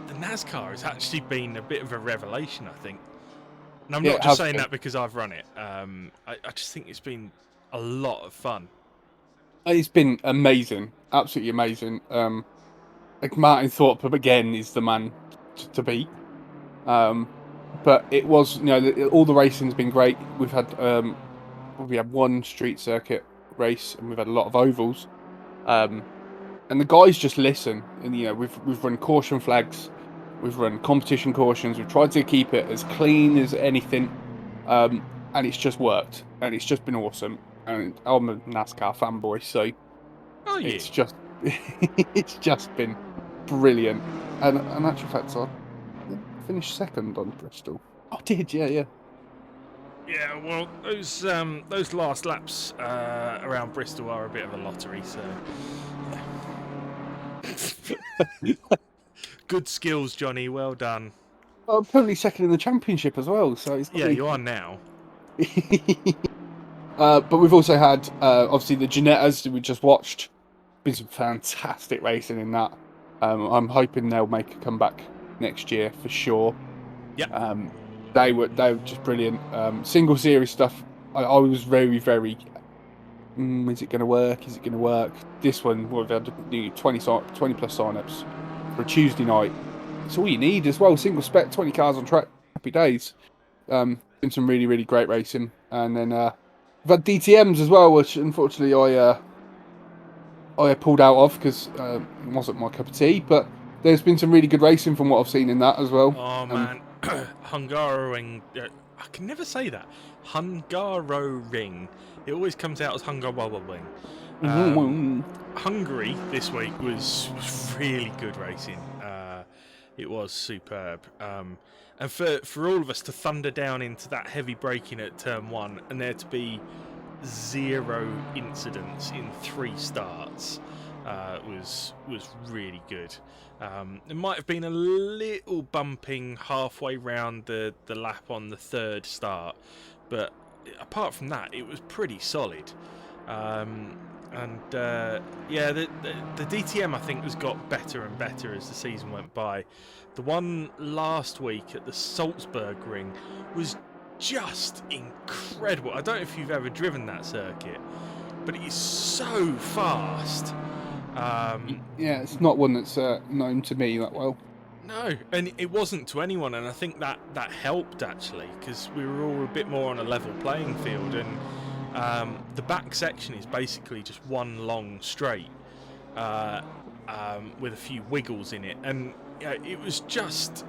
the NASCAR has actually been a bit of a revelation, I think. And I'm not just saying that because I've run it. I just think it's been a lot of fun. It's been amazing, absolutely amazing. Like Martin Thorpe again is the man to beat. But it was, all the racing's been great. We had one street circuit race, and we've had a lot of ovals. And the guys just listen. And we've run caution flags, we've run competition cautions. We've tried to keep it as clean as anything, and it's just worked, and it's just been awesome. And I'm a NASCAR fanboy, so it's just it's just been brilliant. And in actual fact, I finished second on Bristol. I did, yeah. Yeah, well, those last laps around Bristol are a bit of a lottery, so yeah. Good skills, Jonny. Well done. I'm currently second in the championship as well, so it's you are now. But we've also had obviously the Ginettas that we just watched. Been some fantastic racing in that. I'm hoping they'll make a comeback next year for sure. Yeah. They were just brilliant. Single series stuff. I was very, very. Is it going to work? Is it going to work? This one, we've had 20 plus sign-ups for a Tuesday night. It's all you need as well. Single spec, 20 cars on track. Happy days. Been some really, really great racing, and then we've had DTMs as well, which unfortunately I pulled out of because it wasn't my cup of tea. But there's been some really good racing from what I've seen in that as well. Oh man, Hungaroring. I can never say that. Hungaroring. It always comes out as Hungaroring. Hungary this week was really good racing. It was superb. And for all of us to thunder down into that heavy braking at turn 1 and there to be 0 incidents in 3 starts was really good. There might have been a little bumping halfway round the lap on the 3rd start, but apart from that, it was pretty solid. The DTM I think has got better and better as the season went by. The one last week at the Salzburg Ring was just incredible. I don't know if you've ever driven that circuit, but it is so fast. Yeah, it's not one that's known to me that well. No, and it wasn't to anyone, and I think that helped actually, because we were all a bit more on a level playing field, and the back section is basically just one long straight with a few wiggles in it, and it was just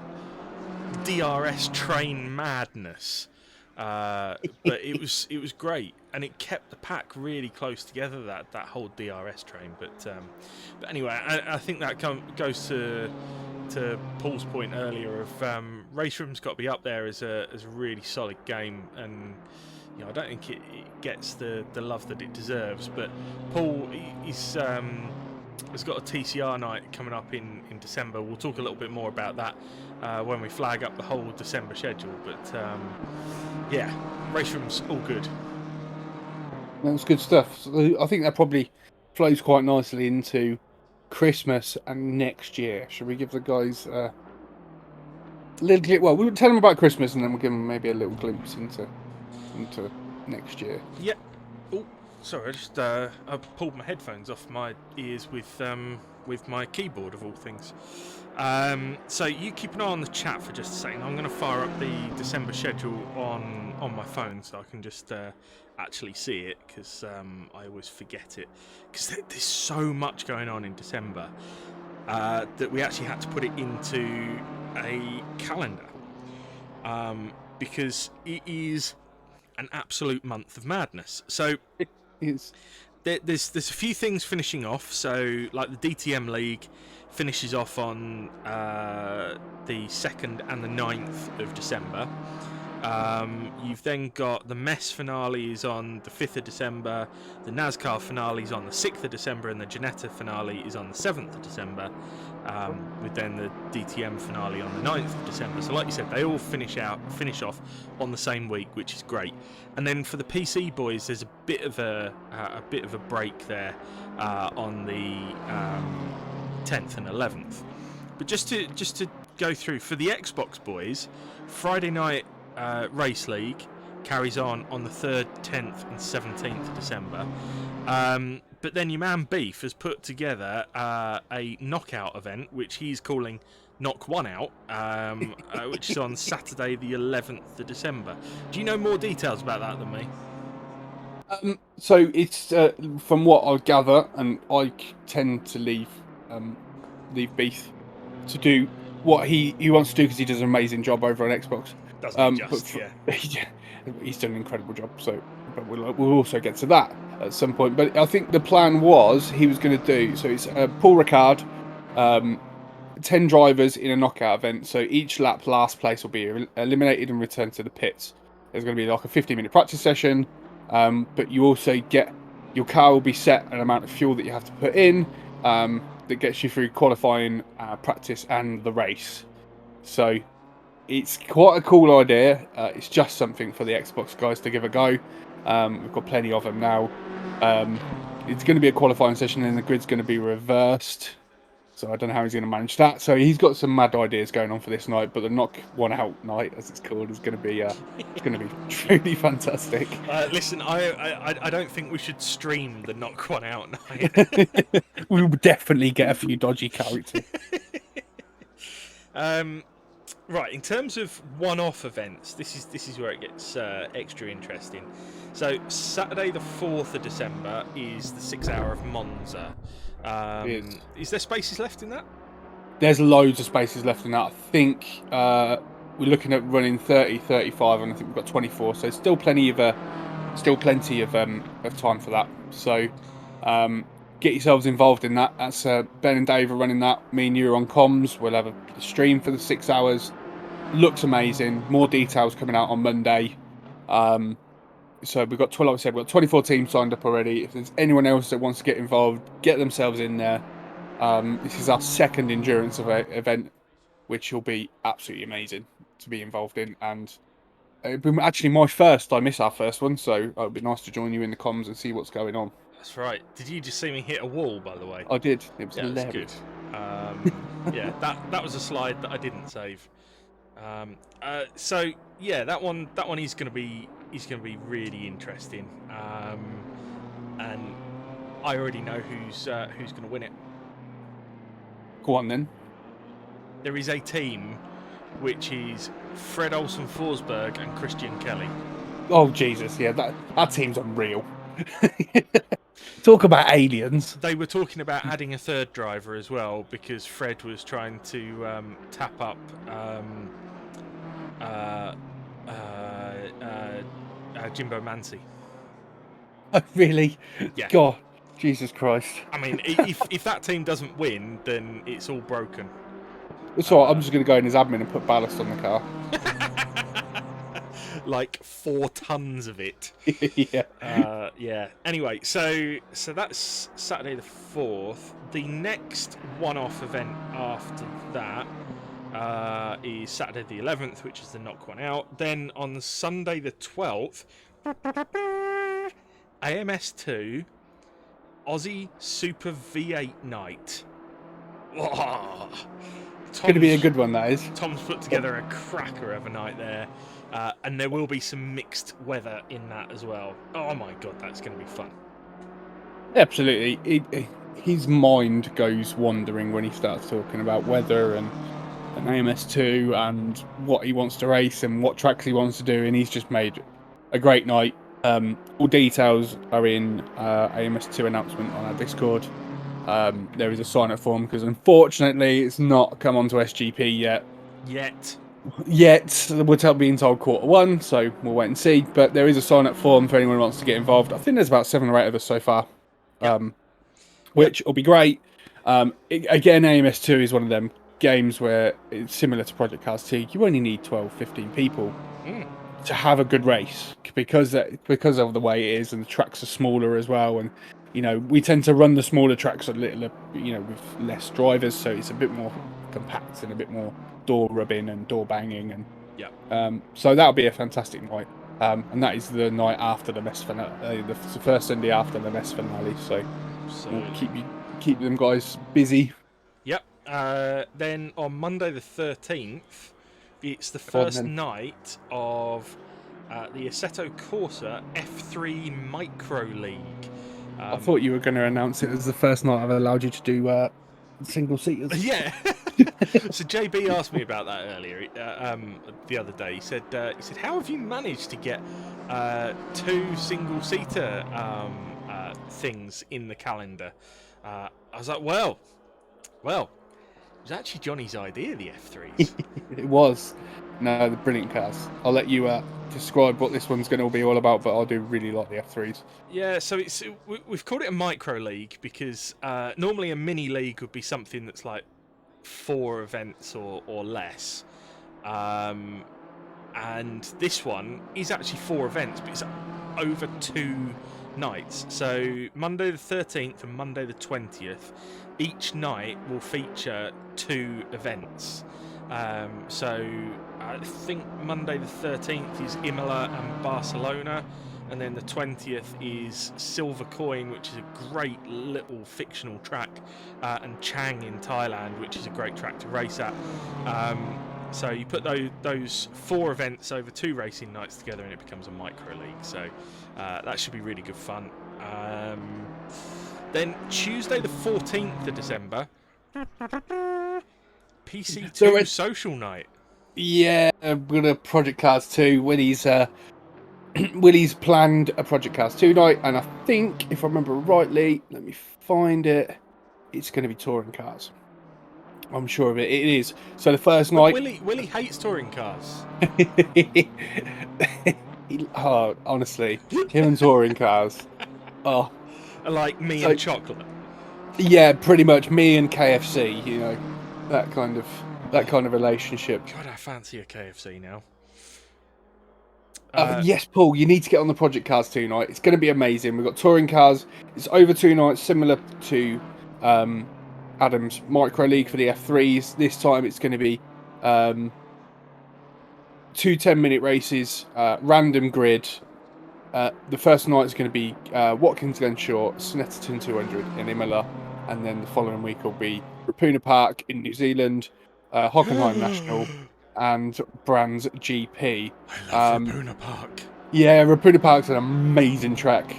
DRS train madness. But it was great, and it kept the pack really close together, that whole DRS train. But anyway, I think that goes to Paul's point earlier of Race Room's got to be up there as a really solid game, and I don't think it gets the love that it deserves. But Paul has got a TCR night coming up in December. We'll talk a little bit more about that when we flag up the whole December schedule. But Race Room's all good. That's good stuff. So I think that probably flows quite nicely into Christmas and next year. Should we give the guys a little? Well, we'll tell them about Christmas, and then we'll give them maybe a little glimpse into next year. Yeah. Oh, sorry. I just I pulled my headphones off my ears with my keyboard of all things. So you keep an eye on the chat for just a second. I'm going to fire up the December schedule on my phone so I can just actually see it, because I always forget it, because there's so much going on in December that we actually had to put it into a calendar, because it is an absolute month of madness. So it is. There's a few things finishing off. So like the DTM League finishes off on the 2nd and the 9th of December. You've then got the Mess finale is on the 5th of December, the NASCAR finale is on the 6th of December, and the Ginetta finale is on the 7th of December. with then the DTM finale on the 9th of December. So like you said, they all finish off on the same week, which is great. And then for the PC boys, there's a bit of a break there on the 10th and 11th. But just to go through, for the Xbox boys, Friday night race league carries on the 3rd, 10th and 17th of December. But then your man Beef has put together a knockout event, which he's calling Knock One Out, which is on Saturday the 11th of December. Do you know more details about that than me? So it's from what I gather, and I tend to leave Beef to do what he wants to do because he does an amazing job over on Xbox. Doesn't he just? Yeah, he's done an incredible job. So, but we'll also get to that at some point. But I think the plan was he was going to do so. It's Paul Ricard, 10 drivers in a knockout event. So each lap, last place will be eliminated and returned to the pits. There's going to be like a 15-minute practice session, but you also get your car will be set an amount of fuel that you have to put in. That gets you through qualifying, practice, and the race. So it's quite a cool idea. It's just something for the Xbox guys to give a go. We've got plenty of them now. It's going to be a qualifying session, and the grid's going to be reversed. So I don't know how he's going to manage that. So he's got some mad ideas going on for this night, but the Knock One Out night, as it's called, is going to be it's going to be truly fantastic. Listen, I don't think we should stream the Knock One Out night. We will definitely get a few dodgy characters. Right, in terms of one-off events, this is where it gets extra interesting. So Saturday the 4th of December is the 6 hour of Monza. Is there spaces left in that? There's loads of spaces left in that. I think we're looking at running 30, 35, and I think we've got 24. So still plenty of time for that. So get yourselves involved in that. That's Ben and Dave are running that. Me and you are on comms. We'll have a stream for the 6 hours. Looks amazing. More details coming out on Monday. So we've got, like I said, we've got 24 teams signed up already. If there's anyone else that wants to get involved, get themselves in there. This is our second endurance event, which will be absolutely amazing to be involved in. And it'll be actually my first. I miss our first one, so it would be nice to join you in the comms and see what's going on. That's right. Did you just see me hit a wall, by the way? I did. It was hilarious. That was good. Yeah, that was a slide that I didn't save. So yeah, that one is going to be really interesting. And I already know who's going to win it. Go on then. There is a team which is Fred Olsen Forsberg and Christian Kelly. Oh Jesus, yeah, that team's unreal. Talk about aliens. They were talking about adding a third driver as well because Fred was trying to tap up Jimbo Mansi. Oh, really? Yeah. God, Jesus Christ. I mean, if that team doesn't win, then it's all broken. It's all right, I'm just going to go in as admin and put ballast on the car. Like 4 tons of it. Yeah. Yeah. Anyway, so that's Saturday the 4th. The next one-off event after that is Saturday the 11th, which is the Knock One Out. Then on Sunday the 12th, AMS2 Aussie Super V8 night. Oh, It's going to be a good one, that is. Tom's put together a cracker of a night there. And there will be some mixed weather in that as well. Oh my god, that's going to be fun. Absolutely. His mind goes wandering when he starts talking about weather and AMS2 and what he wants to race and what tracks he wants to do, and he's just made a great night. All details are in AMS2 announcement on our Discord. There is a sign-up form because unfortunately it's not come onto SGP yet. We're being told Q1, so we'll wait and see. But there is a sign-up form for anyone who wants to get involved. I think there's about 7 or 8 of us so far, which will be great. Again, AMS2 is one of them games where it's similar to Project Cars 2. You only need 12, 15 people to have a good race because of the way it is, and the tracks are smaller as well. And we tend to run the smaller tracks a little, with less drivers, so it's a bit more compact and a bit more door rubbing and door banging, and so that'll be a fantastic night. And that is the night after the mess finale, the first Sunday after the mess finale. So we'll keep them guys busy. Yep. Then on Monday the 13th, it's the first night of the Assetto Corsa F3 Micro League. I thought you were going to announce it as the first night I've allowed you to do single seaters. Yeah. So JB asked me about that earlier, the other day. He said, "How have you managed to get 2 single-seater things in the calendar?" I was like, well, it was actually Johnny's idea, the F3s. It was. No, the brilliant cars. I'll let you describe what this one's going to be all about, but I do really like the F3s. Yeah, so we've called it a micro league because normally a mini league would be something that's like 4 events or less. And this one is actually 4 events, but it's over 2 nights. So Monday the 13th and Monday the 20th, each night will feature 2 events. So I think Monday the 13th is Imola and Barcelona, and then the 20th is Silver Coin, which is a great little fictional track, and Chang in Thailand, which is a great track to race at. So you put those 4 events over 2 racing nights together and it becomes a micro league. So that should be really good fun. Then Tuesday the 14th of December, PC2 social night. Yeah, we're gonna Project Cars 2. Willie's planned a Project Cars 2 night, and I think, if I remember rightly, let me find it, it's going to be touring cars. I'm sure of it. It is. So the first night... Willie hates touring cars. Oh, honestly, him and touring cars. Oh, like me and chocolate. Yeah, pretty much me and KFC. That kind of relationship. God, I fancy a KFC now. Yes, Paul, you need to get on the Project Cars 2 night. It's going to be amazing. We've got touring cars. It's over 2 nights, similar to Adam's Micro League for the F3s. This time it's going to be 2 10-minute races, random grid. The first night is going to be Watkins Glen Short, Snetterton 200 in Imola, and then the following week will be Rapuna Park in New Zealand, Hockenheim National, and Brands GP. I love Rapuna Park. Yeah, Rapuna Park's an amazing track.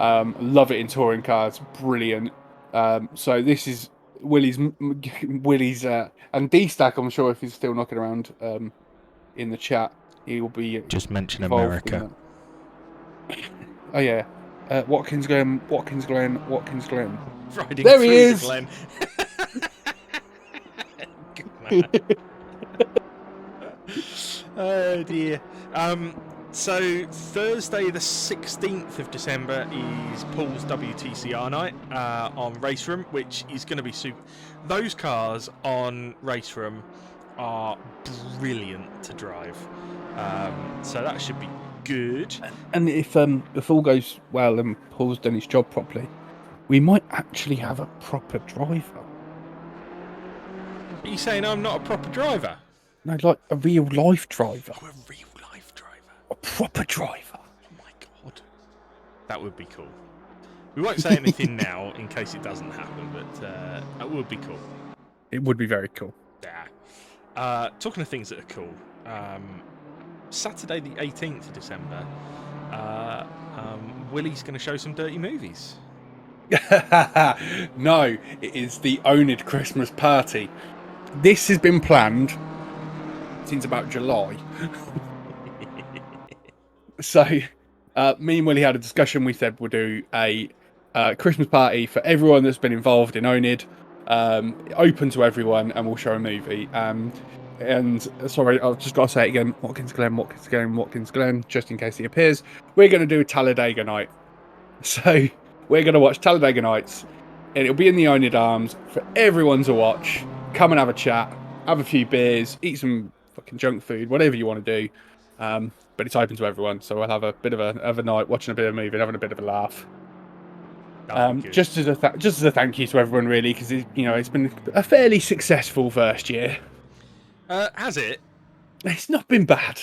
Love it in touring cars. Brilliant. So this is Willie's and D-Stack, I'm sure, if he's still knocking around in the chat, he will be just mention America. Oh yeah, Watkins Glen. Riding there he is. The Glen. Good man. Oh dear. So Thursday the 16th of December is Paul's WTCR night on Race Room, which is going to be super. Those cars on Race Room are brilliant to drive. So that should be good. And if all goes well and Paul's done his job properly, we might actually have a proper driver. Are you saying I'm not a proper driver? No, like a real life driver. Oh, a real life driver. A proper driver. Oh my god. That would be cool. We won't say anything now in case it doesn't happen, but that would be cool. It would be very cool. Yeah. Talking of things that are cool, Saturday the 18th of December, Willie's going to show some dirty movies. No, it is the oNiD Christmas party. This has been planned since about July. So, me and Willie had a discussion. We said we'll do a Christmas party for everyone that's been involved in oNiD, open to everyone, and we'll show a movie. And sorry, I've just got to say it again. Watkins Glen, just in case he appears. We're going to do a Talladega night. So we're going to watch Talladega Nights, and it'll be in the oNiD Arms for everyone to watch. Come and have a chat, have a few beers, eat some fucking junk food, whatever you want to do. But it's open to everyone, so we'll have a bit of a night watching a bit of a movie and having a bit of a laugh. That'd be good. Just as a thank you to everyone, really, because it's been a fairly successful first year. Has it? It's not been bad.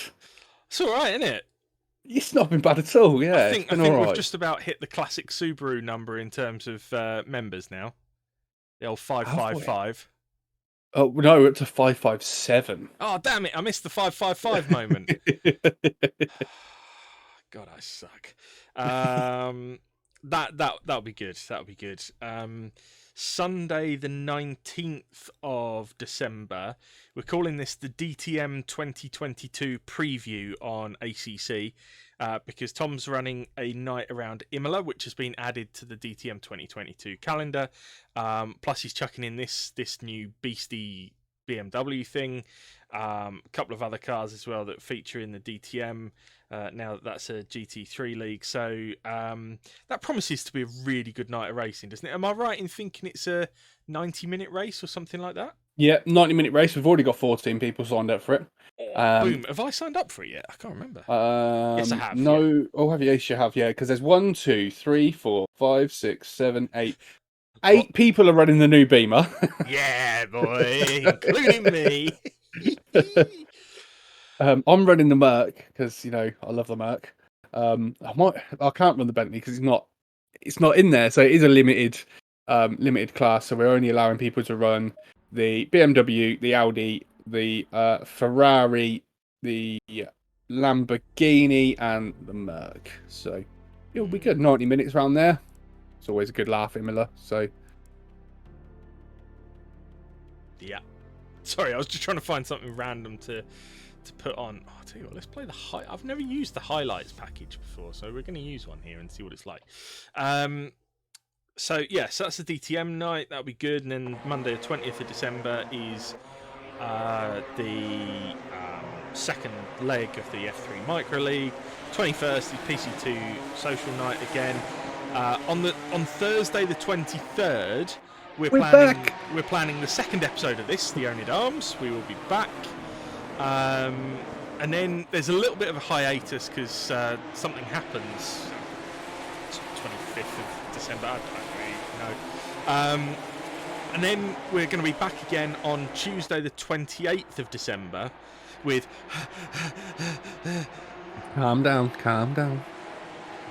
It's all right, isn't it? It's not been bad at all. Yeah, I it's been think all we've right. just about hit the classic Subaru number in terms of members now. The old 555. Oh no, we're up to 557. Oh damn it! I missed the 555 moment. God, I suck. That'll be good. That'll be good. Sunday the 19th of December. We're calling this the DTM 2022 preview on ACC because Tom's running a night around Imola, which has been added to the DTM 2022 calendar. Plus, he's chucking in this new beastie BMW thing. A couple of other cars as well that feature in the DTM. Now that's a GT3 league, so that promises to be a really good night of racing, doesn't it? Am I right in thinking it's a 90-minute race or something like that? Yeah, 90-minute race. We've already got 14 people signed up for it. Boom! Have I signed up for it yet? I can't remember. Yes, I have. No. Yeah. Oh, have you? Yes, you have. Yeah, because there's 1, 2, 3, 4, 5, 6, 7, 8. 8 people are running the new Beamer. Yeah, boy, including me. I'm running the Merc because I love the Merc. I can't run the Bentley because it's not in there, so it is a limited class. So we're only allowing people to run the BMW, the Audi, the Ferrari, the Lamborghini, and the Merc. So it'll be good. 90 minutes around there. It's always a good laugh, Imola. So yeah. Sorry, I was just trying to find something random to put on. Oh, I'll tell you what, let's play the high. I've never used the highlights package before, so we're going to use one here and see what it's like. So yes, that's the DTM night. That'll be good. And then Monday, the 20th of December, is the second leg of the F3 Micro League. 21st is PC2 social night again. On Thursday, the 23rd. We're planning the second episode of this, the oNiD Arms. We will be back. And then there's a little bit of a hiatus because something happens. 25th of December, I don't really know. And then we're going to be back again on Tuesday, the 28th of December with calm down.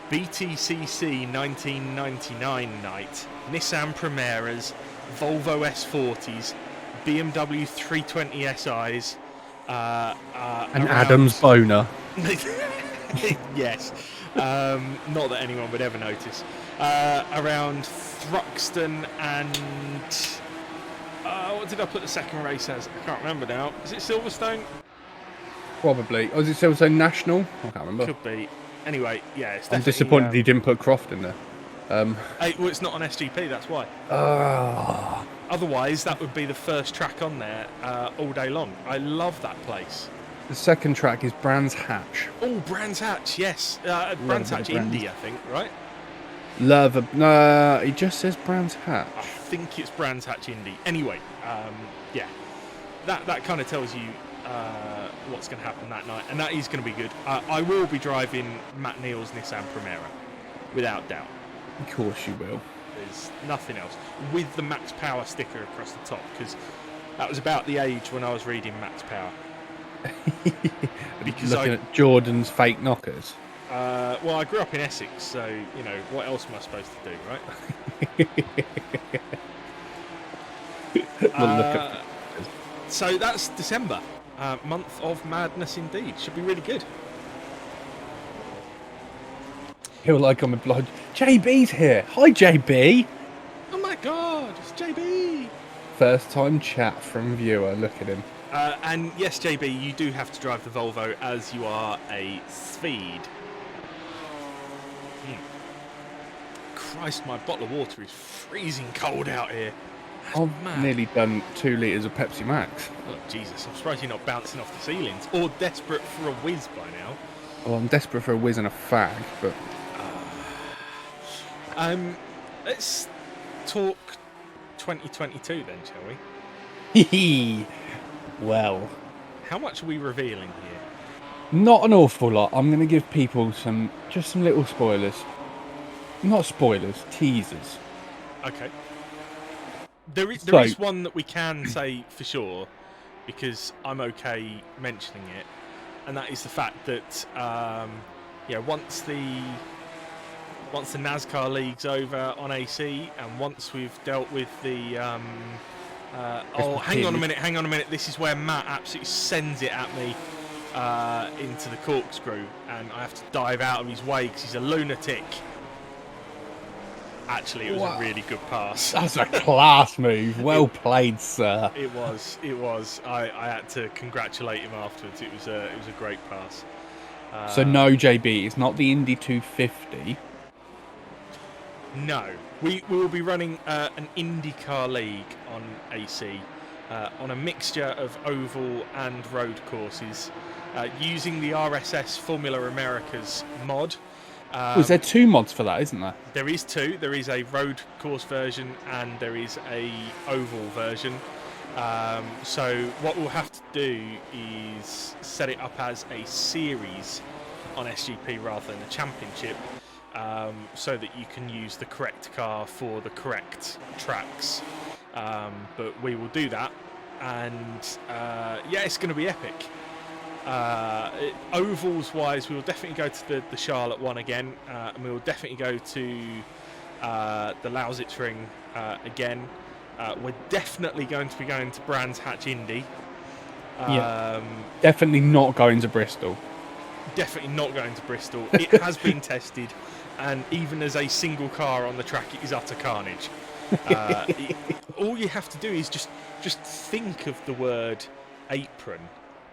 BTCC 1999 night, Nissan Primeras, Volvo S40s, BMW 320 SIs, and Adam's boner. Yes, not that anyone would ever notice. Around Thruxton and what did I put the second race as? I can't remember now. Is it Silverstone? Probably. Or is it Silverstone National? I can't remember. Could be. Anyway, yeah, it's I'm definitely... disappointed he didn't put Croft in there. Well, it's not on SGP, that's why. Otherwise, that would be the first track on there all day long. I love that place. The second track is Brands Hatch. Oh, Brands Hatch, yes. Brands Hatch Indy, I think, right? No, he just says Brands Hatch. I think it's Brands Hatch Indy. Anyway, yeah, that kind of tells you what's going to happen that night, and that is going to be good. I will be driving Matt Neal's Nissan Primera, without doubt. Of course you will. There's nothing else. With the Max Power sticker across the top, because that was about the age when I was reading Max Power. Because looking at Jordan's fake knockers. Well, I grew up in Essex, so, what else am I supposed to do, right? So that's December. Month of madness indeed. Should be really good. Feel like I'm obliged. JB's here. Hi, JB. Oh my God, it's JB. First time chat from viewer. Look at him. And yes, JB, you do have to drive the Volvo as you are a Swede. Christ, my bottle of water is freezing cold out here. I've nearly done 2 litres of Pepsi Max. Oh, Jesus, I'm surprised you're not bouncing off the ceilings or desperate for a whiz by now. Well, I'm desperate for a whiz and a fag, but... let's talk 2022 then, shall we? Well... How much are we revealing here? Not an awful lot. I'm going to give people just some little spoilers. not spoilers, teasers. Okay. There So- is one that we can say for sure, because I'm okay mentioning it, and that is the fact that once the NASCAR league's over on AC, and once we've dealt with the hang on a minute, this is where Matt absolutely sends it at me into the corkscrew, and I have to dive out of his way because he's a lunatic. Actually, it was a really good pass. That's a class move. Well played, sir. It was. I had to congratulate him afterwards. It was a great pass. So no, JB, it's not the Indy 250. No, we will be running an IndyCar league on AC on a mixture of oval and road courses using the RSS Formula Americas mod. Is there 2 mods for that, isn't there? There is 2. There is a road course version and there is a oval version. So what we'll have to do is set it up as a series on SGP rather than a championship, so that you can use the correct car for the correct tracks. But we will do that, and it's going to be epic. Ovals wise, we will definitely go to the Charlotte one again, and we will definitely go to the Lausitz ring again. We're definitely going to be going to Brands Hatch Indy. Definitely not going to Bristol. Definitely not going to Bristol. It has been tested, and even as a single car on the track, it is utter carnage. All you have to do is just think of the word apron,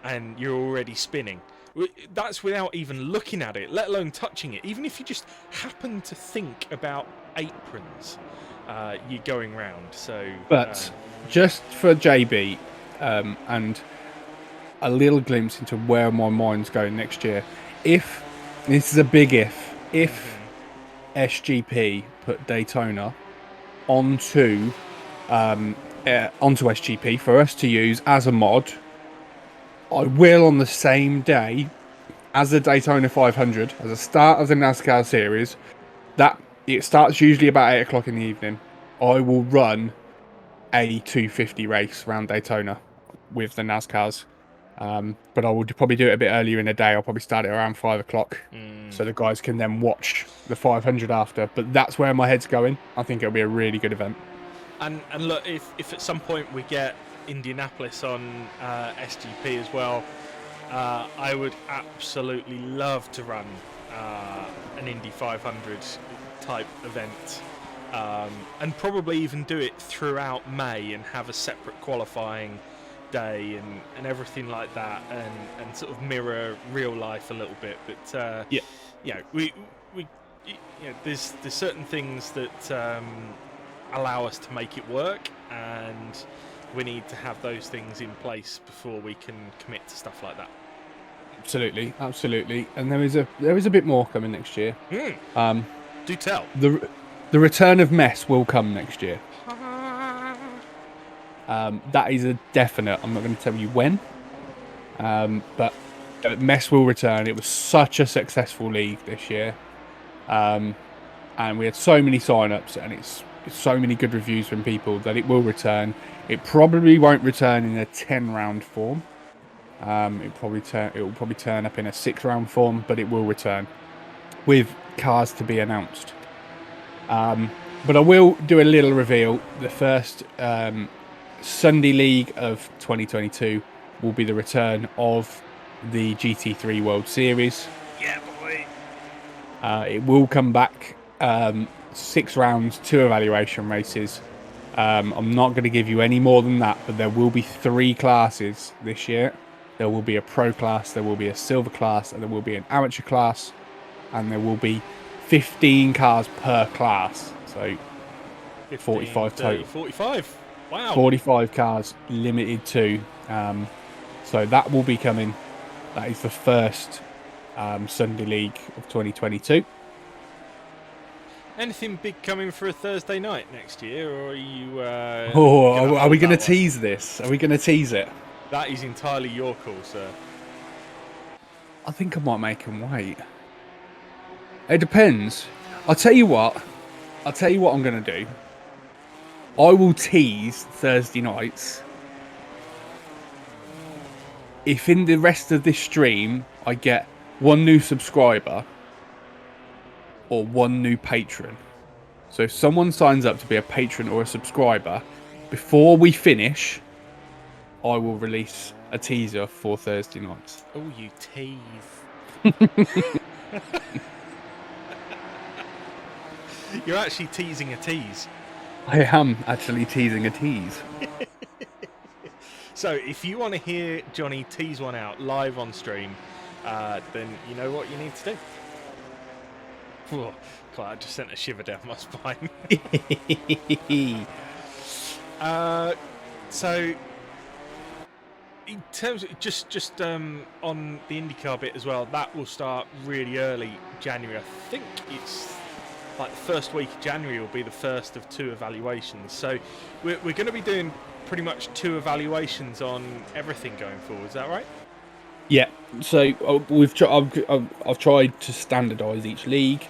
and you're already spinning. That's without even looking at it, let alone touching it. Even if you just happen to think about aprons, you're going round. So, but just for JB, and a little glimpse into where my mind's going next year. If this is a big if SGP put Daytona onto SGP for us to use as a mod, I will, on the same day as the Daytona 500, as a start of the NASCAR series, that it starts usually about 8 o'clock in the evening. I will run a 250 race around Daytona with the NASCARs. But I will probably do it a bit earlier in the day. I'll probably start it around 5 o'clock, so the guys can then watch the 500 after. But that's where my head's going. I think it'll be a really good event. And look, if at some point we get Indianapolis on SGP as well, I would absolutely love to run an Indy 500 type event, and probably even do it throughout May and have a separate qualifying day and everything like that, and sort of mirror real life a little bit. But there's certain things that allow us to make it work, and we need to have those things in place before we can commit to stuff like that. Absolutely. And there is a bit more coming next year. Do tell. The return of Mess will come next year. That is a definite. I'm not going to tell you when, but Mess will return. It was such a successful league this year, and we had so many sign-ups, and it's so many good reviews from people that it will return. It probably won't return in a 10-round form. It will probably turn up in a 6-round form, but it will return with cars to be announced. But I will do a little reveal. The first Sunday League of 2022 will be the return of the GT3 World Series. Yeah, boy. It will come back, 6 rounds, 2 evaluation races. I'm not going to give you any more than that, but there will be 3 classes this year. There will be a pro class, there will be a silver class, and there will be an amateur class, and there will be 15 cars per class. So 45 total. 45. Wow. 45 cars limited to. So that will be coming. That is the first Sunday League of 2022. Anything big coming for a Thursday night next year, or are you? Are we going to tease this? Are we going to tease it? That is entirely your call, sir. I think I might make him wait. It depends. I'll tell you what. I'm going to do. I will tease Thursday nights. If in the rest of this stream I get one new subscriber or one new patron. So if someone signs up to be a patron or a subscriber, before we finish, I will release a teaser for Thursday nights. Oh, you tease. You're actually teasing a tease. I am actually teasing a tease. So if you want to hear Jonny tease one out live on stream, then you know what you need to do. Oh, God, I just sent a shiver down my spine. So in terms of just on the IndyCar bit as well, that will start really early January. I think it's like the first week of January will be the first of 2 evaluations. So we're going to be doing pretty much 2 evaluations on everything going forward. Is that right? Yeah. So I've tried to standardise each league,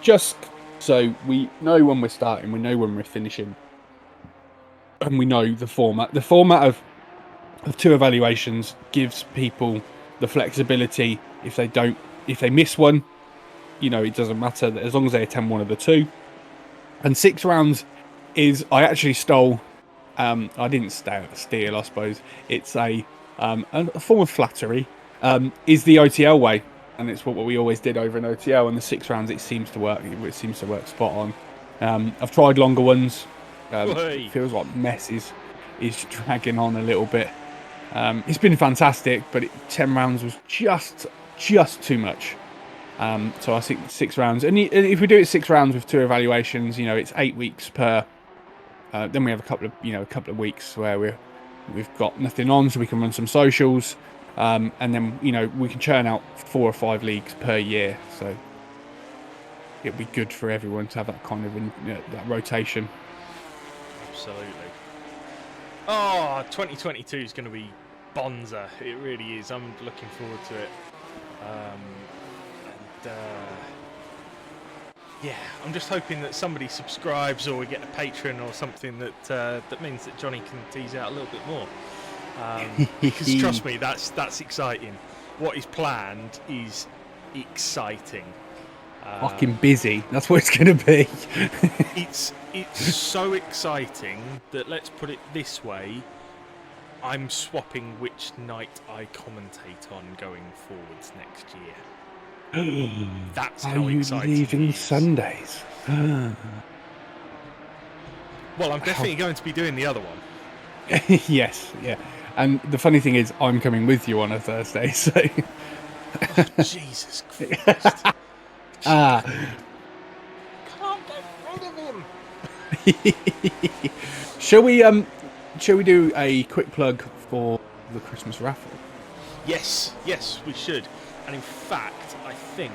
just so we know when we're starting, we know when we're finishing, and we know the format. The format of 2 evaluations gives people the flexibility. If they miss one, you know, it doesn't matter as long as they attend one of the 2. And 6 rounds is, I actually stole. I didn't steal, I suppose. It's a form of flattery. Is the OTL way, and it's what we always did over in OTL. And the 6 rounds, it seems to work. It seems to work spot on. I've tried longer ones. It feels like mess is dragging on a little bit. It's been fantastic, but 10 rounds was just too much. So I think 6 rounds, and if we do it 6 rounds with 2 evaluations, you know, it's 8 weeks per. Then we have a couple of weeks where we've got nothing on, so we can run some socials, and then, you know, we can churn out 4 or 5 leagues per year. So it'd be good for everyone to have that kind of that rotation. Absolutely. Oh, 2022 is going to be bonza. It really is. I'm looking forward to it. Yeah, I'm just hoping that somebody subscribes or we get a patron or something that means that Jonny can tease out a little bit more. Because trust me, that's exciting. What is planned is exciting. Fucking busy. That's what it's going to be. It's so exciting that, let's put it this way, I'm swapping which night I commentate on going forwards next year. That's how exciting. Are you leaving Sundays? Well, I'm definitely going to be doing the other one. Yes, yeah. And the funny thing is, I'm coming with you on a Thursday, so. Oh, Jesus Christ. Can't get rid of him. Shall we do a quick plug for the Christmas raffle? Yes, we should. And in fact, I think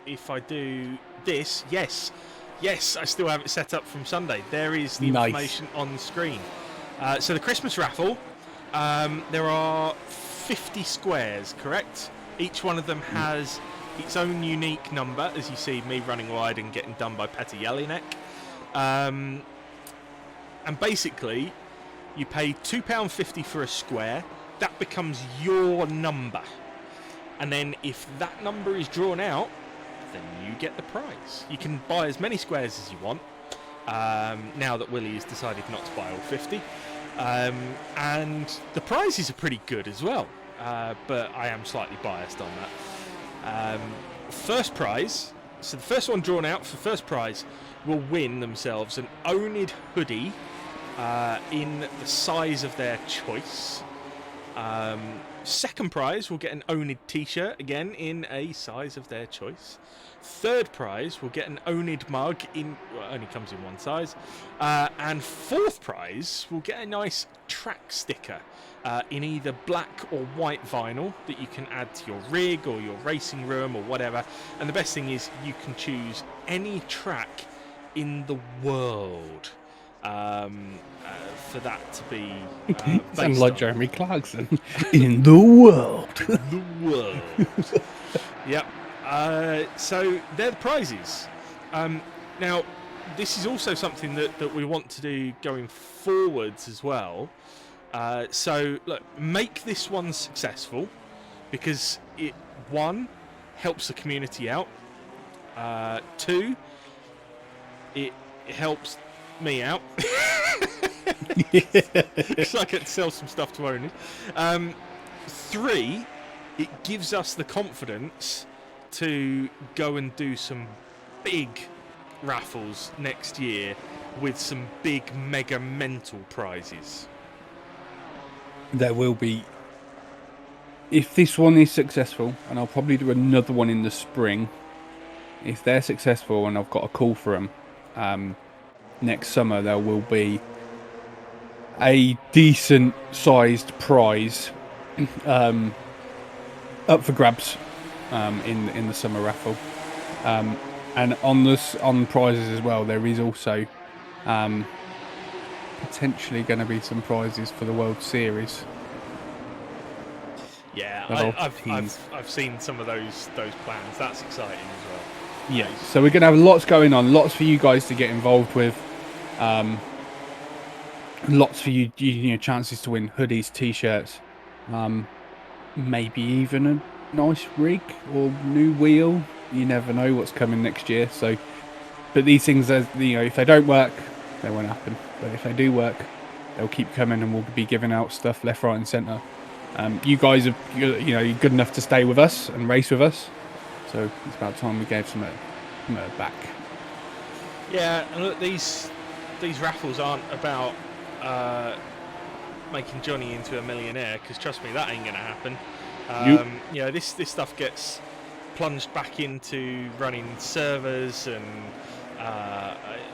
if I do this, yes, I still have it set up from Sunday. There is the information on the screen. So the Christmas raffle, there are 50 squares, correct? Each one of them has its own unique number, as you see me running wide and getting done by Petter Jelinek. And basically, you pay £2.50 for a square. That becomes your number. And then if that number is drawn out, then you get the prize. You can buy as many squares as you want, now that Willie has decided not to buy all 50. And the prizes are pretty good as well, but I am slightly biased on that. First prize, so the first one drawn out for first prize will win themselves an oNiD hoodie in the size of their choice. Second prize will get an oNiD t-shirt, again in a size of their choice. Third prize will get an oNiD mug in, well, only comes in one size. And fourth prize will get a nice track sticker in either black or white vinyl that you can add to your rig or your racing room or whatever. And the best thing is you can choose any track in the world for that to be sounds like Jeremy Clarkson. In the world. The world. Yep. So they're the prizes. Now, this is also something that we want to do going forwards as well. So, look, make this one successful, because it, one, helps the community out. Two, it helps me out. So I get to sell some stuff to oNiD. Three, it gives us the confidence to go and do some big raffles next year with some big mega mental prizes. There will be, if this one is successful, and I'll probably do another one in the spring. If they're successful and I've got a call for them, next summer there will be a decent sized prize up for grabs in the summer raffle, and on prizes as well. There is also potentially going to be some prizes for the World Series. Yeah, I've seen some of those plans. That's exciting as well. Yeah, so we're going to have lots going on, lots for you guys to get involved with, lots for you know, chances to win hoodies, t-shirts, maybe even a nice rig or new wheel. You never know what's coming next year. So, but these things, you know, if they don't work, they won't happen. But if they do work, they'll keep coming, and we'll be giving out stuff left, right, and centre. You guys are, you know, you're good enough to stay with us and race with us. So it's about time we gave some back. Yeah, and look, these raffles aren't about making Jonny into a millionaire, because trust me, that ain't going to happen. You know, this stuff gets plunged back into running servers and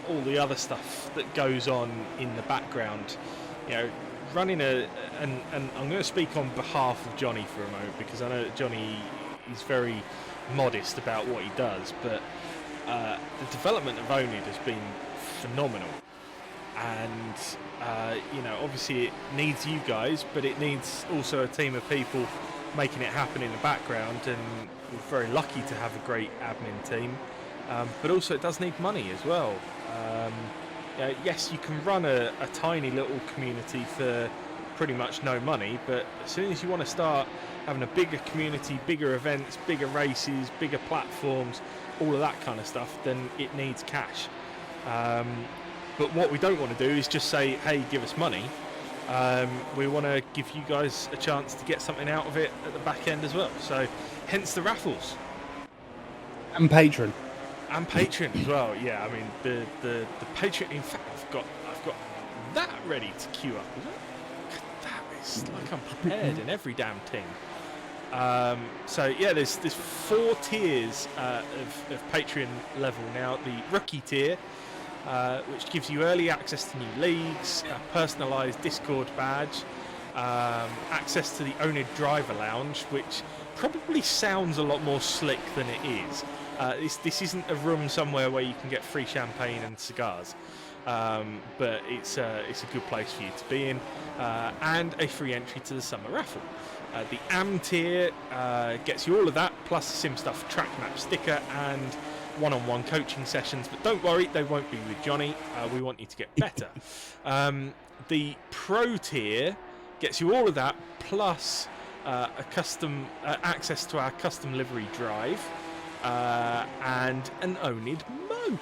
all the other stuff that goes on in the background. You know, running and I'm going to speak on behalf of Jonny for a moment, because I know that Jonny is very modest about what he does, but the development of oNiD has been phenomenal, and you know, obviously it needs you guys, but it needs also a team of people making it happen in the background, and we're very lucky to have a great admin team, but also it does need money as well. Yes, you can run a tiny little community for pretty much no money, but as soon as you want to start having a bigger community, bigger events, bigger races, bigger platforms, all of that kind of stuff, then it needs cash. But what we don't want to do is just say, hey, give us money. We want to give you guys a chance to get something out of it at the back end as well. So hence the raffles. And Patreon. And Patreon as well. Yeah, I mean the Patreon, in fact I've got that ready to queue up. It's like I'm prepared in every damn thing. So yeah, there's 4 tiers of Patreon level now. The rookie tier, which gives you early access to new leagues, a personalised Discord badge, access to the oNiD driver lounge, which probably sounds a lot more slick than it is. This isn't a room somewhere where you can get free champagne and cigars. But it's a good place for you to be in, and a free entry to the summer raffle. The AM tier gets you all of that, plus Sim Stuff track map sticker and one-on-one coaching sessions, but don't worry, they won't be with Jonny. We want you to get better. The Pro tier gets you all of that, plus a custom access to our custom livery drive, and an oNiD mug.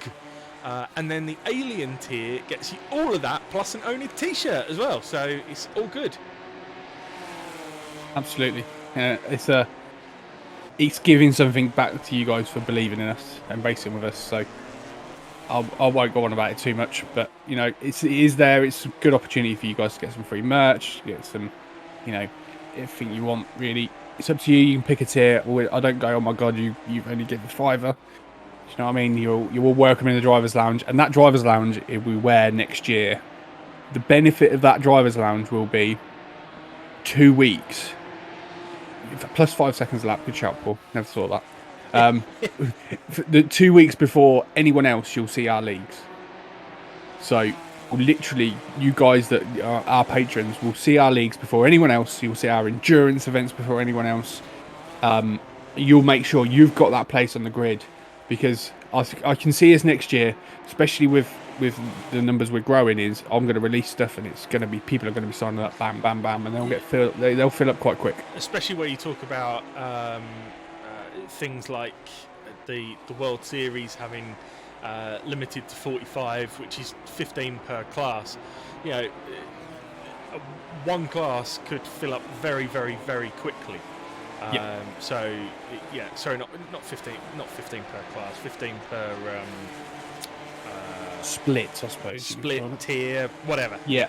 And then the Alien tier gets you all of that, plus an oNiD t-shirt as well. So it's all good. Absolutely. It's giving something back to you guys for believing in us and racing with us. So I won't go on about it too much, but you know, it is there. It's a good opportunity for you guys to get some free merch, get some, you know, everything you want. Really, it's up to you. You can pick a tier. I don't go, oh my god, you've only given $5. You know what I mean? You're all welcome in the driver's lounge, and that driver's lounge we wear next year. The benefit of that driver's lounge will be 2 weeks plus 5 seconds lap. Good shout, Paul. Never thought that. The 2 weeks before anyone else, you'll see our leagues. So literally, you guys that are our patrons will see our leagues before anyone else. You'll see our endurance events before anyone else. You'll make sure you've got that place on the grid. Because I can see us next year, especially with the numbers we're growing. Is I'm going to release stuff, and it's going to be people are going to be signing up, bam, bam, bam, and they'll fill up quite quick. Especially where you talk about things like the World Series having limited to 45, which is 15 per class. You know, one class could fill up very, very, very quickly. So yeah, sorry, not 15 per class, 15 per Split, I suppose. split tier, whatever. Yeah.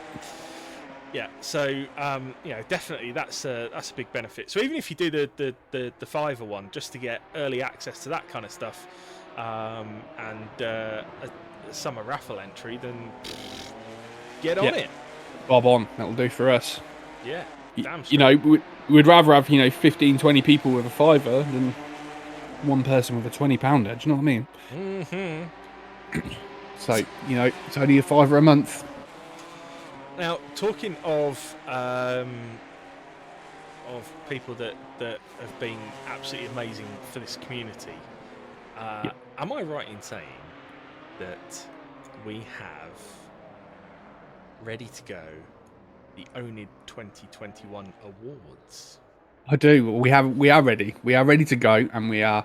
Yeah, so you know, definitely that's a big benefit. So even if you do the $5 one, just to get early access to that kind of stuff, and a summer raffle entry, then get on it. Bob on, that'll do for us. Yeah, damn straight. You know, we'd rather have 15, 20 people with a $5 than one person with a £20. Do you know what I mean? Mm-hmm. So it's only a $5 a month. Now, talking of people that have been absolutely amazing for this community, am I right in saying that we have ready to go the oNiD 2021 awards? I do. We are ready. We are ready to go, and we are.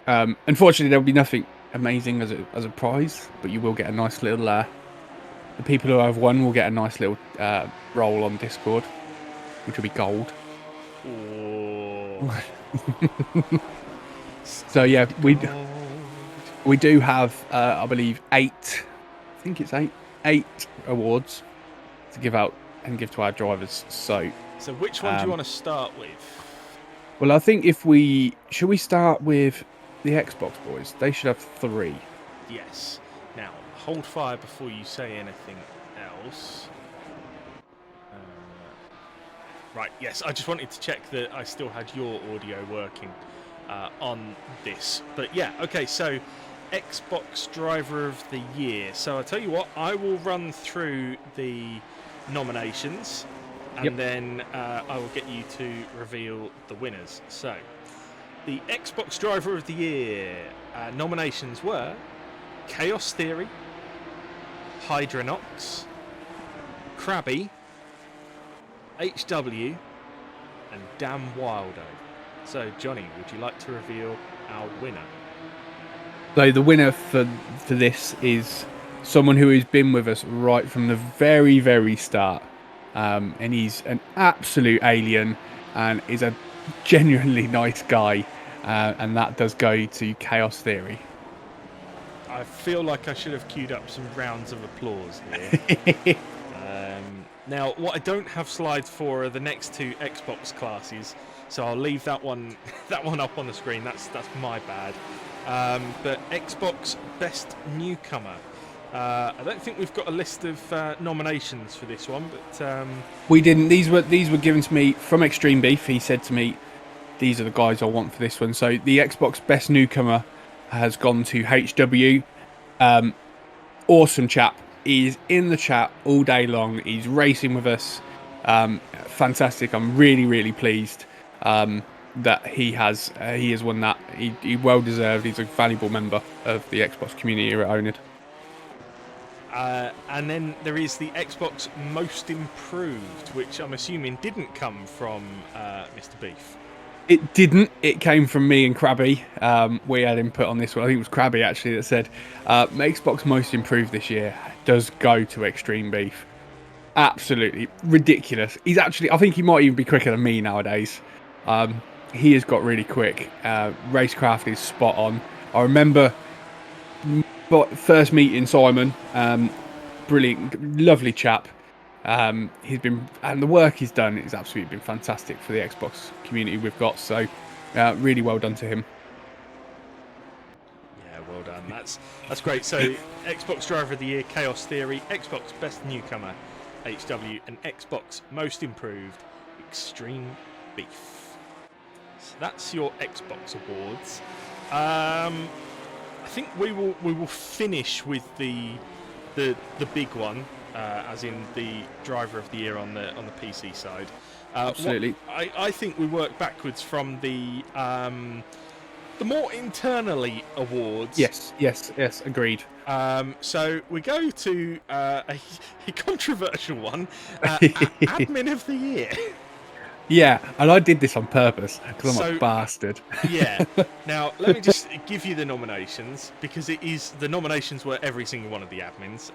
Unfortunately, there will be nothing amazing as a prize, but you will get a nice little. The people who have won will get a nice little roll on Discord, which will be gold. Oh. So yeah, we do have I believe 8. I think it's 8 awards to give out and give to our drivers. So which one do you want to start with? Well, I think should we start with the Xbox boys? They should have 3. Yes. Now, hold fire before you say anything else. Right, yes, I just wanted to check that I still had your audio working on this. But yeah, okay, so Xbox Driver of the Year. So I'll tell you what, I will run through the nominations, and then I will get you to reveal the winners. So, the Xbox Driver of the Year nominations were Chaos Theory, Hydronox, Krabby, HW, and Damn Wildo. So, Johnny, would you like to reveal our winner? So the winner for this is someone who has been with us right from the very, very start. And he's an absolute alien and is a genuinely nice guy. And that does go to Chaos Theory. I feel like I should have queued up some rounds of applause here. Now, what I don't have slides for are the next 2 Xbox classes, so I'll leave that one up on the screen. That's my bad. But Xbox Best Newcomer. I don't think we've got a list of nominations for this one, but we didn't. These were given to me from Extreme Beef. He said to me, "These are the guys I want for this one." So the Xbox Best Newcomer has gone to HW. Awesome chap. He's in the chat all day long. He's racing with us. Fantastic. I'm really, really pleased that he has won that. He well deserved. He's a valuable member of the Xbox community here at oNiD. And then there is the Xbox Most Improved, which I'm assuming didn't come from Mr. Beef. It didn't. It came from me and Krabby. We had input on this one. I think it was Krabby actually that said Xbox Most Improved this year does go to Extreme Beef. Absolutely ridiculous. He's actually, I think he might even be quicker than me nowadays. He has got really quick. Racecraft is spot on. I remember first meeting Simon. Brilliant, lovely chap. He's been, and the work he's done has absolutely been fantastic for the Xbox community we've got. So, really well done to him. Yeah, well done. That's great. So, Xbox Driver of the Year, Chaos Theory, Xbox Best Newcomer, HW, and Xbox Most Improved, Extreme Beef. So that's your Xbox awards. I think we will finish with the big one. As in the Driver of the Year on the PC side. Absolutely. I think we work backwards from the the more internally awards. Yes, agreed. So we go to a controversial one, Admin of the Year. Yeah, and I did this on purpose because I'm a So, bastard. yeah. Now, let me just give you the nominations, because the nominations were every single one of the admins.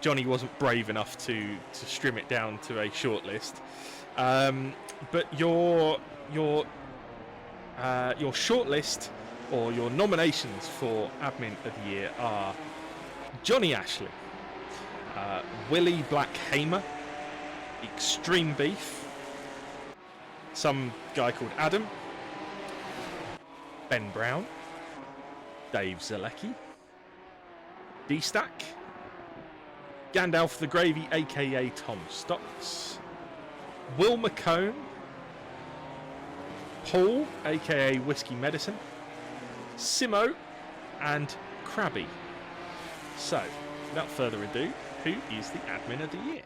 Jonny wasn't brave enough to trim it down to a short list. But your short list, or your nominations for Admin of the Year, are Jonny Ashley, Willie Blackhamer, Extreme Beef, some guy called Adam, Ben Brown, Dave Zalecki, D-Stack, Gandalf the Gravy, aka Tom Stocks, Will McCone, Paul, aka Whiskey Medicine, Simo, and Krabby. So, without further ado, who is the Admin of the Year?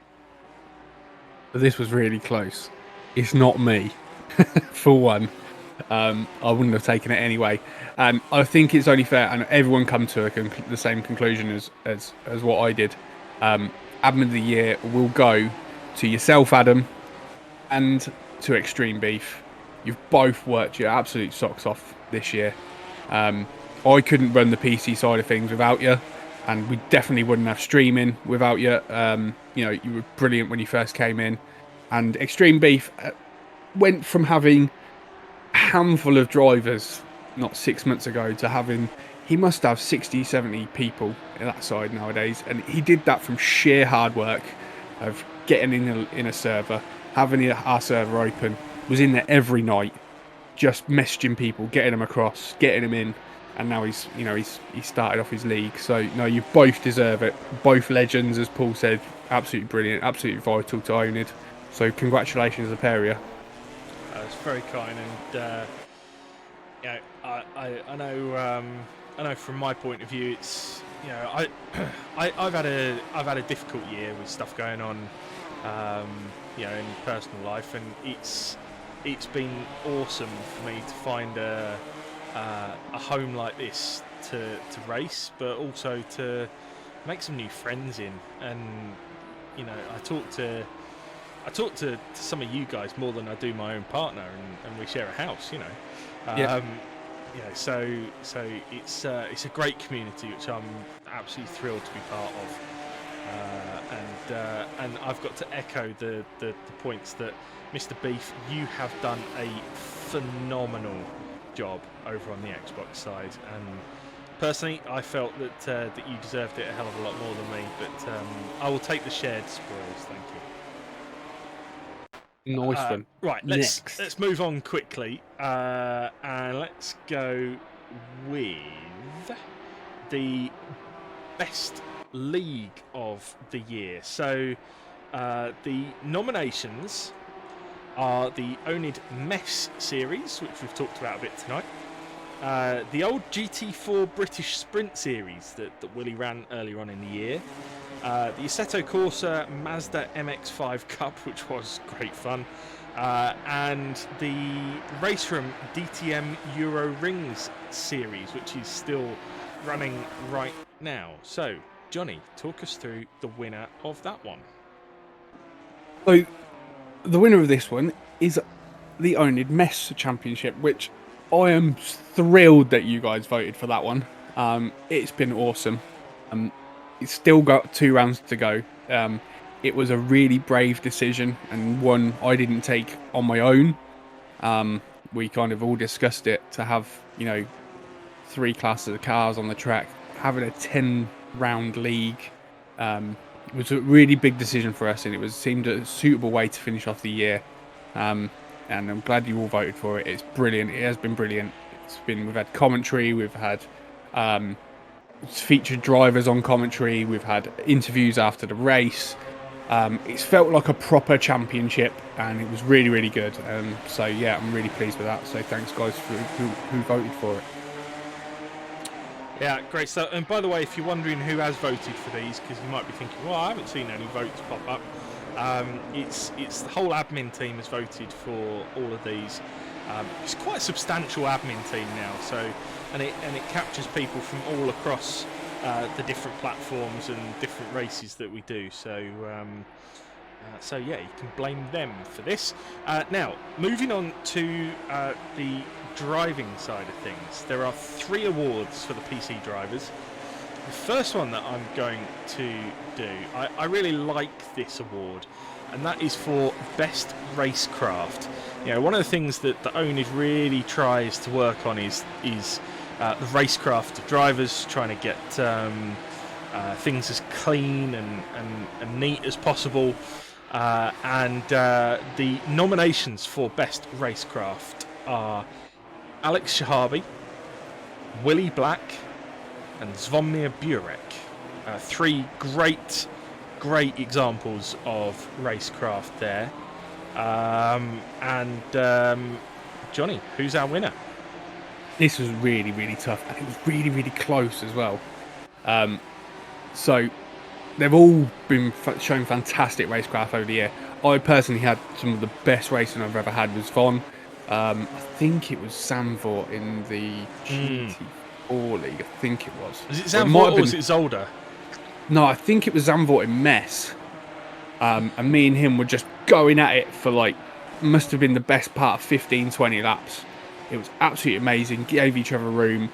This was really close. It's not me, for one. I wouldn't have taken it anyway. I think it's only fair, and everyone come to the same conclusion as what I did. Admin of the Year will go to yourself, Adam, and to Extreme Beef. You've both worked your absolute socks off this year. I couldn't run the PC side of things without you, and we definitely wouldn't have streaming without you. You were brilliant when you first came in, and Extreme Beef went from having a handful of drivers not 6 months ago to having, he must have 60, 70 people in that side nowadays, and he did that from sheer hard work of getting in a server, having our server open, was in there every night, just messaging people, getting them across, getting them in, and now he's started off his league. So no, you both deserve it. Both legends, as Paul said, absolutely brilliant, absolutely vital to oNiD. So congratulations, a pair of you. That's very kind, and I know from my point of view, it's I've had a difficult year with stuff going on, in personal life, and it's been awesome for me to find a home like this to race, but also to make some new friends in, and I talk to some of you guys more than I do my own partner, and we share a house, so it's a great community which I'm absolutely thrilled to be part of, and I've got to echo the points that Mr. Beef, you have done a phenomenal job over on the Xbox side, and personally I felt that you deserved it a hell of a lot more than me, but I will take the shared spoils, thank you. Nice one. Right, let's move on quickly, and let's go with the best league of the year. So the nominations are the oNiD Mess series, which we've talked about a bit tonight, the old GT4 British Sprint series that Willie ran earlier on in the year, the Assetto Corsa Mazda MX-5 Cup, which was great fun, and the Race Room DTM Euro Rings series, which is still running right now. So, Jonny, talk us through the winner of that one. So, the winner of this one is the oNiD Mess Championship, which I am thrilled that you guys voted for that one. It's been awesome. It's still got 2 rounds to go. It was a really brave decision, and one I didn't take on my own. We kind of all discussed it to have, 3 classes of cars on the track. Having a 10-round league was a really big decision for us, and it seemed a suitable way to finish off the year. And I'm glad you all voted for it. It's brilliant. It has been brilliant. We've had commentary. We've had featured drivers on commentary. We've had interviews after the race. It's felt like a proper championship, and it was really, really good. So yeah, I'm really pleased with that. So thanks, guys, who voted for it. Yeah, great stuff. And by the way, if you're wondering who has voted for these, because you might be thinking, well, I haven't seen any votes pop up. It's the whole admin team has voted for all of these. It's quite a substantial admin team now, so and it captures people from all across the different platforms and different races that we do. So yeah, you can blame them for this. Now, moving on to the driving side of things, there are 3 awards for the PC drivers. The first one that I'm going to do, I really like this award, and that is for Best Racecraft. You know, one of the things that the oNiD really tries to work on is the racecraft of drivers, trying to get things as clean and neat as possible. And the nominations for Best Racecraft are Alex Shahabi, Willie Black, and Zvonimir Burek. 3 great examples of racecraft there. Jonny, who's our winner? This was really, really tough, and it was really, really close as well. So they've all been showing fantastic racecraft over the year. I personally had some of the best racing I've ever had with Von. I think it was Zandvoort in the GT4 League. I think it was. Was it Zandvoort or was it Zolder? No, I think it was Zandvoort in Mess. And me and him were just going at it for must have been the best part of 15, 20 laps. It was absolutely amazing. Gave each other room.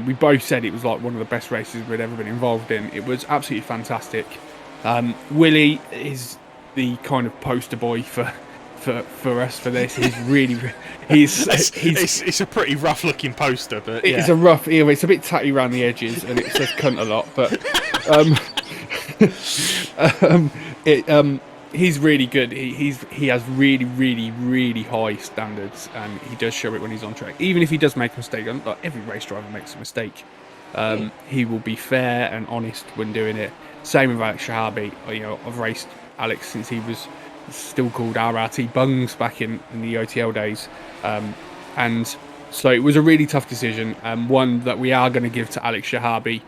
We both said it was like one of the best races we'd ever been involved in. It was absolutely fantastic. Willie is the kind of poster boy for us for this. He's really it's a pretty rough looking poster, but yeah. It's a rough. It's a bit tatty around the edges, and it says cunt a lot. But he's really good. He has really, really, really high standards, and he does show it when he's on track. Even if he does make a mistake, like every race driver makes a mistake, he will be fair and honest when doing it. Same with Alex Shahabi. You know, I've raced Alex since he was still called RRT Bungs back in the OTL days, and so it was a really tough decision, one that we are going to give to Alex Shahabi,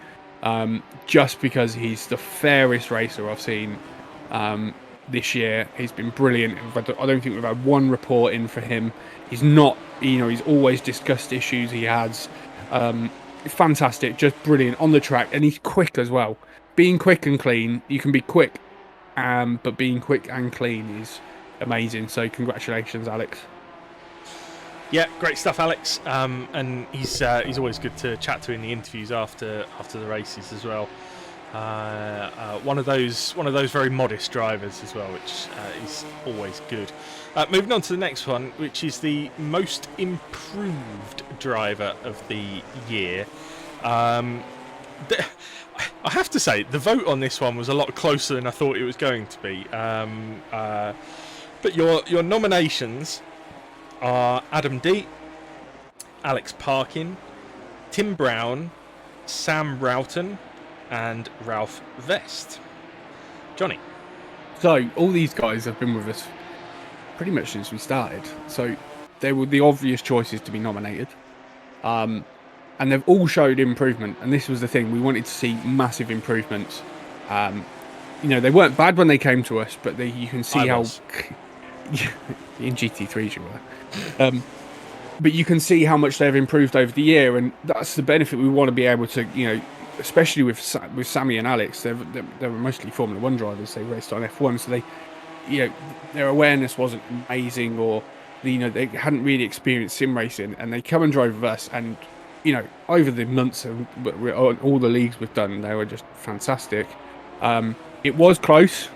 just because he's the fairest racer I've seen this year. He's been brilliant. I don't think we've had one report in for him. He's not, he's always discussed issues he has. Fantastic, just brilliant on the track, and he's quick as well. Being quick and clean, you can be quick, but being quick and clean is amazing. So congratulations, Alex. Yeah, great stuff, Alex. And he's always good to chat to in the interviews after the races as well. One of those very modest drivers as well, which is always good. Moving on to the next one, which is the most improved driver of the year. I have to say, the vote on this one was a lot closer than I thought it was going to be. But your nominations are Adam D, Alex Parkin, Tim Brown, Sam Roughton, and Ralph Vest. Jonny. So all these guys have been with us pretty much since we started. So they were the obvious choices to be nominated. And they've all showed improvement. And this was the thing. We wanted to see massive improvements. They weren't bad when they came to us, but you can see how... in GT3s you were. But you can see how much they've improved over the year. And that's the benefit we want to be able to, especially with Sammy and Alex, they were mostly Formula 1 drivers. They raced on F1, so their awareness wasn't amazing, or they hadn't really experienced sim racing, and they come and drive with us, and over the months of all the leagues we've done, they were just fantastic. It was close,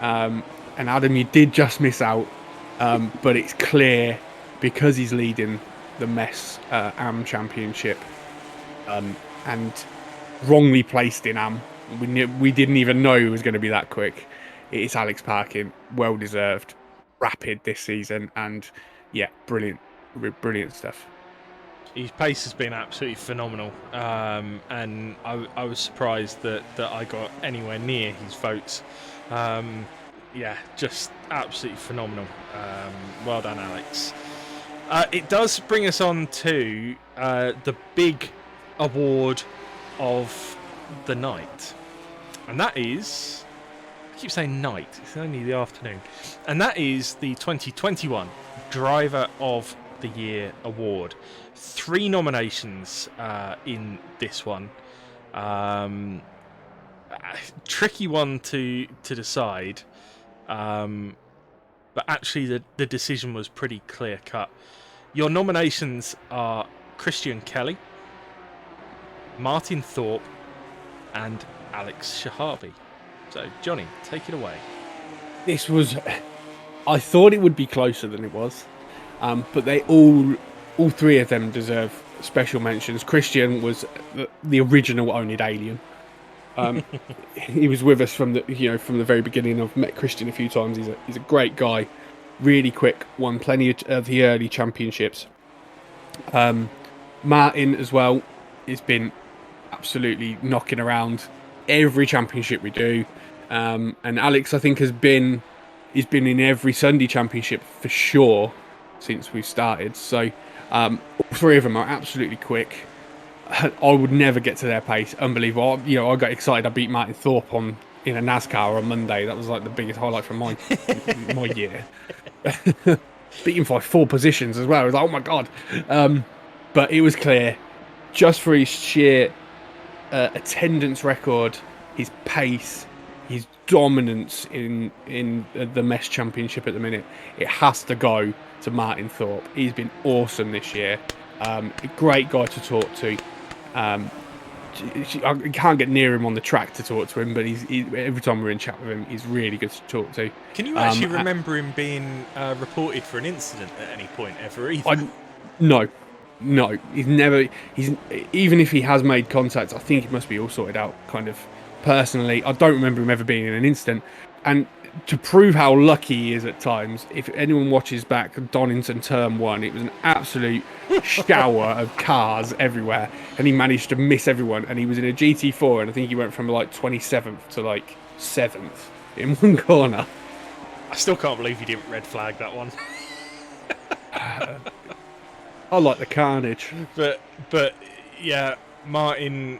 and Adam, you did just miss out, but it's clear because he's leading the MESS AM Championship, and wrongly placed in AM. We didn't even know he was going to be that quick. It is Alex Parkin, well deserved, rapid this season, and yeah, brilliant stuff. His pace has been absolutely phenomenal, and I was surprised that I got anywhere near his votes. Just absolutely phenomenal. Well done, Alex. It does bring us on to the big award of the night, and that is, I keep saying night, it's only the afternoon, and that is the 2021 Driver of the Year award. 3 nominations in this one. Tricky one to decide, but actually the decision was pretty clear cut. Your nominations are Christian Kelly, Martin Thorpe, and Alex Shahabi. So, Jonny, take it away. This was... I thought it would be closer than it was, but they all 3 of them deserve special mentions. Christian was the original oNiD alien. He was with us from the very beginning. I've met Christian a few times. He's a great guy, really quick. Won plenty of the early championships. Martin as well has been absolutely knocking around every championship we do. And Alex, I think, he's been in every Sunday championship for sure since we started. So all 3 of them are absolutely quick. I would never get to their pace. Unbelievable. I got excited. I beat Martin Thorpe in a NASCAR on Monday. That was like the biggest highlight from my year. Beat him by 4 positions as well. I was like, oh my god. But it was clear, just for his sheer attendance record, his pace, his dominance in the Mesh Championship at the minute, it has to go to Martin Thorpe. He's been awesome this year. A great guy to talk to. I can't get near him on the track to talk to him, but every time we're in chat with him, he's really good to talk to. Can you actually remember him being reported for an incident at any point ever? Either? No. He's never. Even if he has made contact, I think it must be all sorted out, kind of personally. I don't remember him ever being in an incident. And to prove how lucky he is at times, if anyone watches back Donington Term 1, it was an absolute shower of cars everywhere, and he managed to miss everyone. And he was in a GT4, and I think he went from like 27th to like 7th in one corner. I still can't believe he didn't red flag that one. I like the carnage, but yeah, Martin,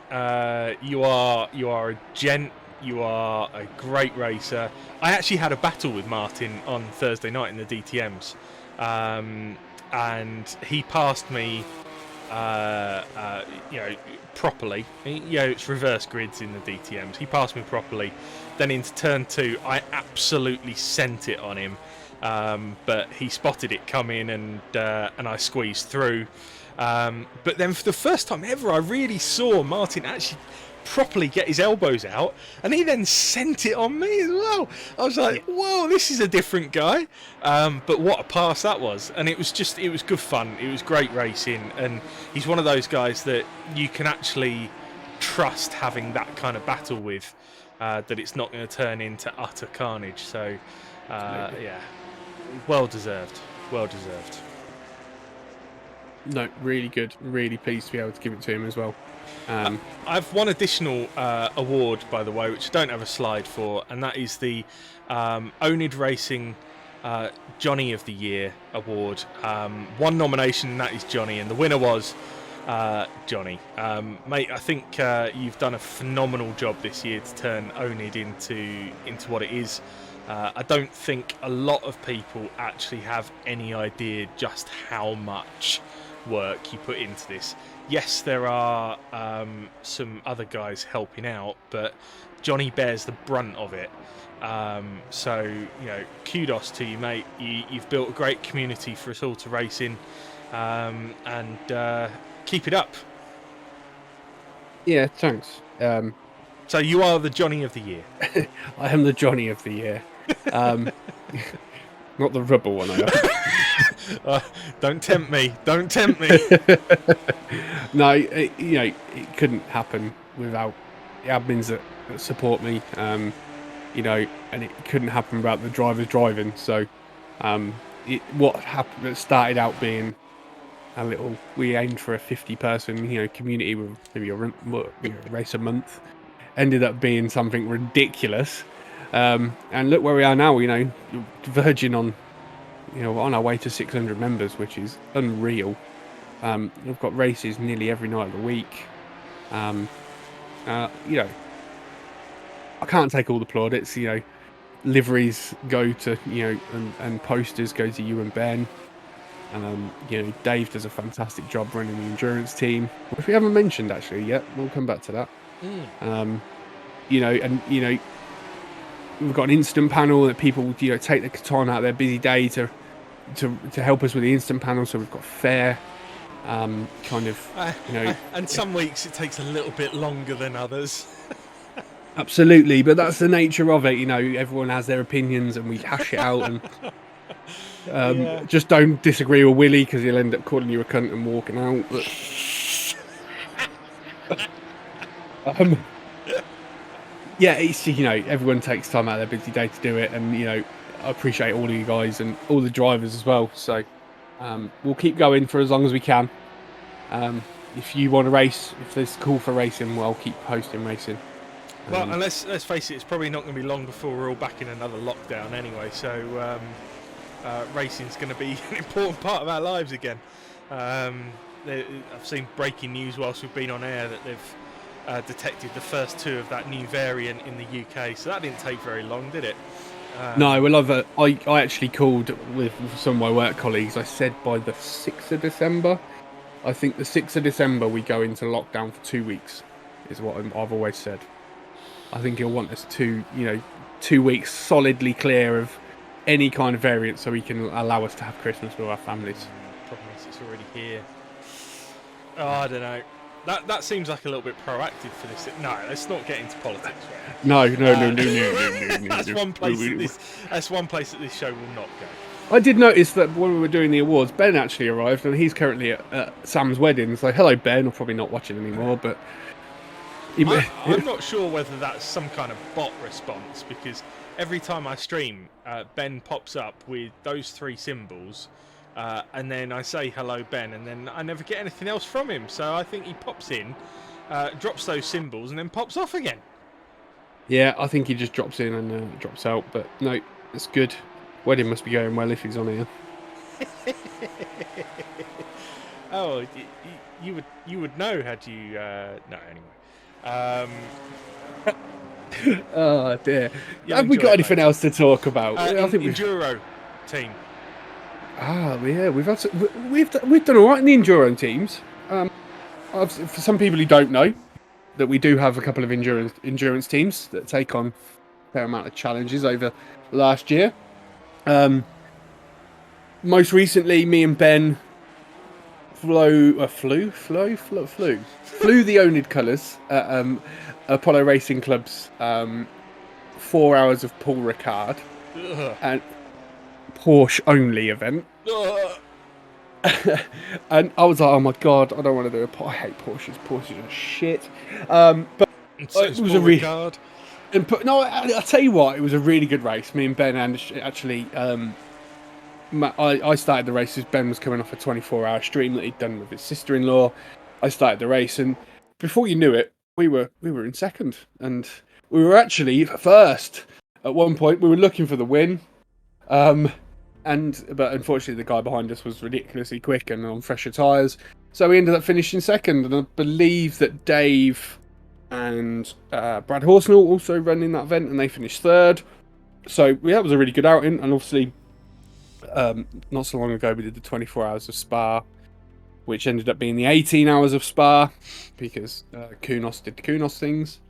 you are a gent. You are a great racer. I actually had a battle with Martin on Thursday night in the DTMs, and he passed me, properly. It's reverse grids in the DTMs. He passed me properly. Then into turn 2, I absolutely sent it on him, but he spotted it coming, and I squeezed through. But then for the first time ever, I really saw Martin actually properly get his elbows out, and he then sent it on me as well. I was like, whoa, this is a different guy. But what a pass that was. And it was good fun. It was great racing, and he's one of those guys that you can actually trust having that kind of battle with, that it's not going to turn into utter carnage. So yeah, well deserved. No, really good. Really pleased to be able to give it to him as well. I've one additional award, by the way, which I don't have a slide for, and that is the oNiD Racing Jonny of the Year award. One nomination, and that is Jonny, and the winner was Jonny. Mate, I think you've done a phenomenal job this year to turn oNiD into what it is. I don't think a lot of people actually have any idea just how much work you put into this. Yes, there are some other guys helping out, but Jonny bears the brunt of it. So, kudos to you, mate. You've built a great community for us all to race in, and keep it up. Yeah, thanks. So you are the Jonny of the Year. I am the Jonny of the Year. Not the rubber one, I hope. Don't tempt me. Don't tempt me. No, it couldn't happen without the admins that support me. And it couldn't happen without the drivers driving. So, what happened? It started out being we aimed for a 50-person, community with maybe a race a month. Ended up being something ridiculous. And look where we are now, verging on, on our way to 600 members, which is unreal. We've got races nearly every night of the week. I can't take all the plaudits, liveries go to, and posters go to you and Ben. You know, Dave does a fantastic job running the endurance team, which we haven't mentioned actually yet. We'll come back to that. You know, and you know, we've got an instant panel that people, you know, take the time out of their busy day to help us with the instant panel. So we've got fair, kind of, you know, and some weeks it takes a little bit longer than others. absolutely, but that's the nature of it. You know, everyone has their opinions, and we hash it out. And just don't disagree with Willie because he'll end up calling you a cunt and walking out. But, yeah, it's, you know, everyone takes time out of their busy day to do it, and you know, I appreciate all of you guys and all the drivers as well. So we'll keep going for as long as we can. If you want to race, if there's call for racing, well, I'll keep posting racing. Well, and let's face it, it's probably not going to be long before we're all back in another lockdown anyway. So racing's going to be an important part of our lives again. I've seen breaking news whilst we've been on air that they've detected the first 2 of that new variant in the UK. So that didn't take very long, did it? No, well, I actually called with some of my work colleagues. I said by the 6th of December. I think the 6th of December we go into lockdown for 2 weeks, is what I've always said. I think he'll want us to, you know, 2 weeks solidly clear of any kind of variant so he can allow us to have Christmas with our families. Problem is, it's already here. Oh, I don't know. That seems like a little bit proactive for this. No, let's not get into politics. Right? No. That's one place that this show will not go. I did notice that when we were doing the awards, Ben actually arrived, and he's currently at Sam's wedding. So hello, Ben. I'm probably not watching anymore, but I'm not sure whether that's some kind of bot response, because every time I stream, Ben pops up with those 3 symbols, and then I say hello, Ben, and then I never get anything else from him. So I think he pops in, drops those symbols, and then pops off again. Yeah, I think he just drops in and drops out. But no, it's good. Wedding must be going well if he's on here. Oh, you would know had you no, anyway. Oh dear. Have we got anything else to talk about? I think Enduro team. Ah, yeah, we've done all right in the Enduro teams. For some people who don't know, that we do have a couple of endurance teams that take on a fair amount of challenges over last year. Most recently, me and Ben flew the oNiD colours at Apollo Racing Club's 4 hours of Paul Ricard and Porsche only event. And I was like, oh my god, I don't want to do a I hate Porsches. Porsches are shit. But it was a Ricard. No, I'll tell you what, it was a really good race. Me and Ben actually, I started the race as Ben was coming off a 24-hour stream that he'd done with his sister-in-law. I started the race, and before you knew it, we were in second, and we were actually first. At one point, we were looking for the win, but unfortunately, the guy behind us was ridiculously quick and on fresher tyres, so we ended up finishing second. And I believe that Dave and Brad Horsnell also ran in that event, and they finished third. So that was a really good outing. And obviously, not so long ago, we did the 24 hours of Spa, which ended up being the 18 hours of Spa because Kunos did Kunos things.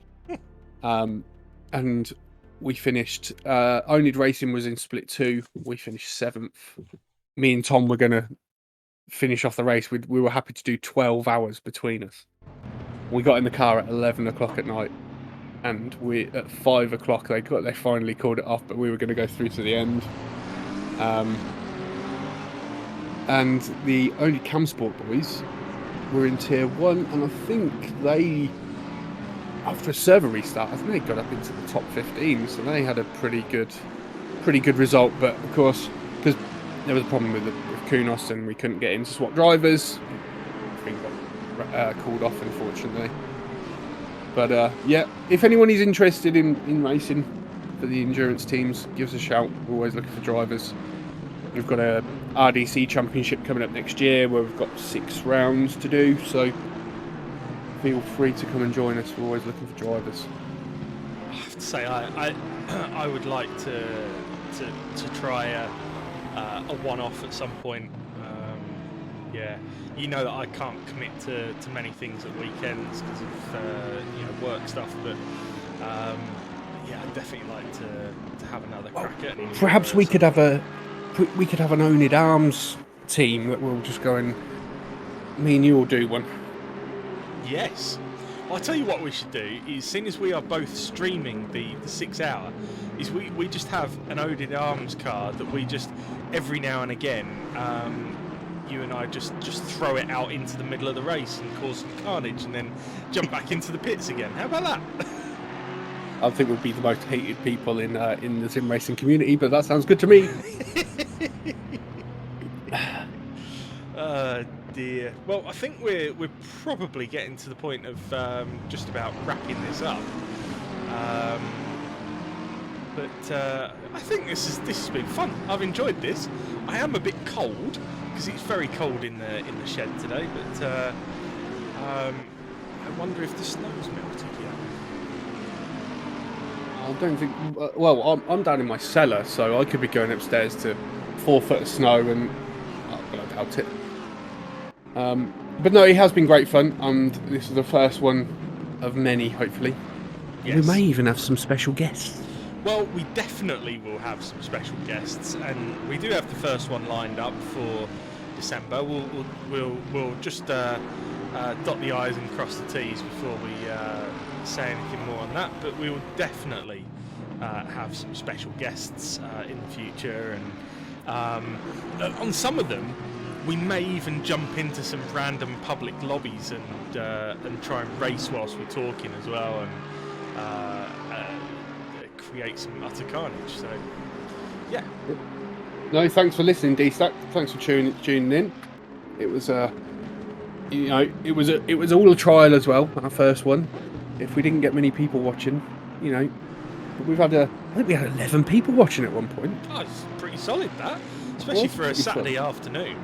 And we finished. oNiD Racing was in split 2. We finished 7th. Me and Tom were going to finish off the race. We were happy to do 12 hours between us. We got in the car at 11 o'clock at night, and at 5 o'clock they finally called it off, but we were going to go through to the end. And the oNiD Camsport boys were in tier 1, and I think they, after a server restart, I think they got up into the top 15, so they had a pretty good result. But of course, because there was a problem with Kunos and we couldn't get in to swap drivers, I think got called off, unfortunately. But yeah, if anyone is interested in racing for the endurance teams, give us a shout. We're always looking for drivers. We've got a RDC championship coming up next year where we've got 6 rounds to do, so feel free to come and join us. We're always looking for drivers. I have to say, I would like to try a one-off at some point. Yeah, you know that I can't commit to many things at weekends because of work stuff, but yeah, I'd definitely like to have another crack at it. Perhaps we could have an oNiD Arms team that we'll just go and me and you will do one. Yes. I'll tell you what we should do is, seeing as we are both streaming the 6 hour, is we just have an oNiD Arms card that we just, every now and again, you and I just throw it out into the middle of the race and cause some carnage and then jump back into the pits again. How about that? I think we'll be the most hated people in the sim racing community, but that sounds good to me. Dear. Well, I think we're probably getting to the point of just about wrapping this up. But I think this has been fun. I've enjoyed this. I am a bit cold because it's very cold in the shed today. But I wonder if the snow's melted yet. I don't think. Well, I'm down in my cellar, so I could be going upstairs to 4 foot of snow, and but I doubt it. But no, it has been great fun, and this is the first one of many, hopefully. Yes. We may even have some special guests. Well, we definitely will have some special guests, and we do have the first one lined up for December. We'll just dot the I's and cross the T's before we say anything more on that. But we will definitely have some special guests in the future, and on some of them, we may even jump into some random public lobbies and try and race whilst we're talking as well, and create some utter carnage. So, yeah. No, thanks for listening, D-Stack. Thanks for tuning in. It was it was all a trial as well. Our first one. If we didn't get many people watching, but we've had I think we had 11 people watching at one point. Oh, it's pretty solid, that, especially for a Saturday afternoon.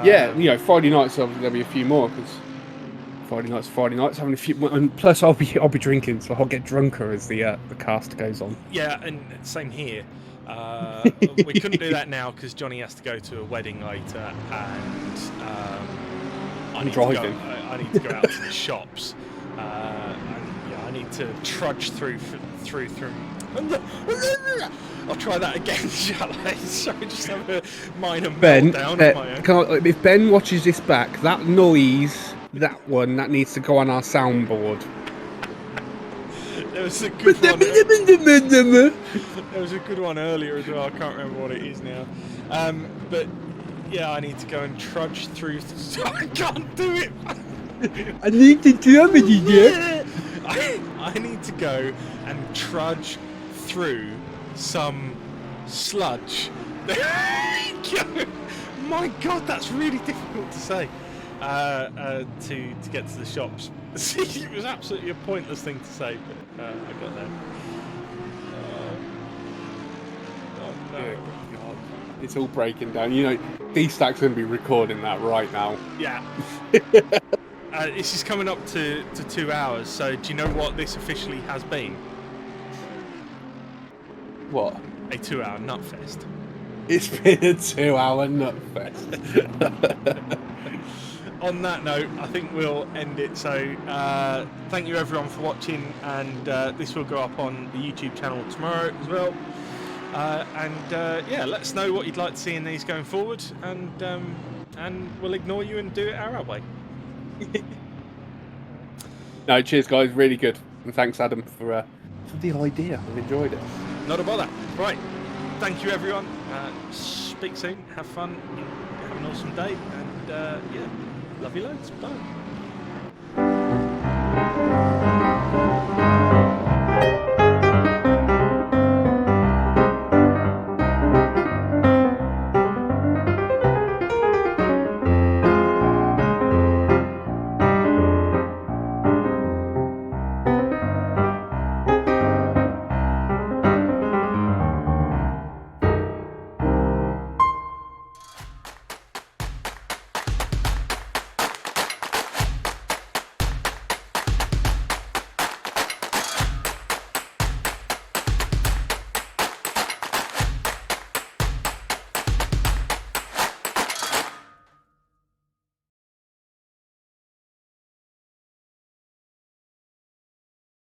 Yeah, Friday nights there'll be a few more because Friday nights having a few more, and plus I'll be drinking, so I'll get drunker as the cast goes on. Yeah, and same here. We couldn't do that now because Jonny has to go to a wedding later, and I need to go out to the shops, and yeah, I need to trudge through. I'll try that again, shall I? Sorry, just have a minor meltdown of my own. If Ben watches this back, that noise, that needs to go on our soundboard. There was a good one. There was a good one earlier as well. I can't remember what it is now. But yeah, I need to go and trudge through. I can't do it. I need to do it. I need to go and trudge through some sludge. My God, that's really difficult to say. To get to the shops. See, it was absolutely a pointless thing to say, but I got there. Oh no. God. It's all breaking down. D-Stack's going to be recording that right now. Yeah. This is coming up to 2 hours, so do you know what this officially has been? What? A 2-hour nutfest. It's been a 2-hour nutfest. On that note, I think we'll end it. So thank you everyone for watching, and this will go up on the YouTube channel tomorrow as well. Yeah, let us know what you'd like to see in these going forward, and we'll ignore you and do it our way. No, cheers guys, really good, and thanks Adam for the idea. I've enjoyed it. Not a bother. Right, thank you everyone. Speak soon. Have fun. Have an awesome day, and yeah. Love you loads. Bye.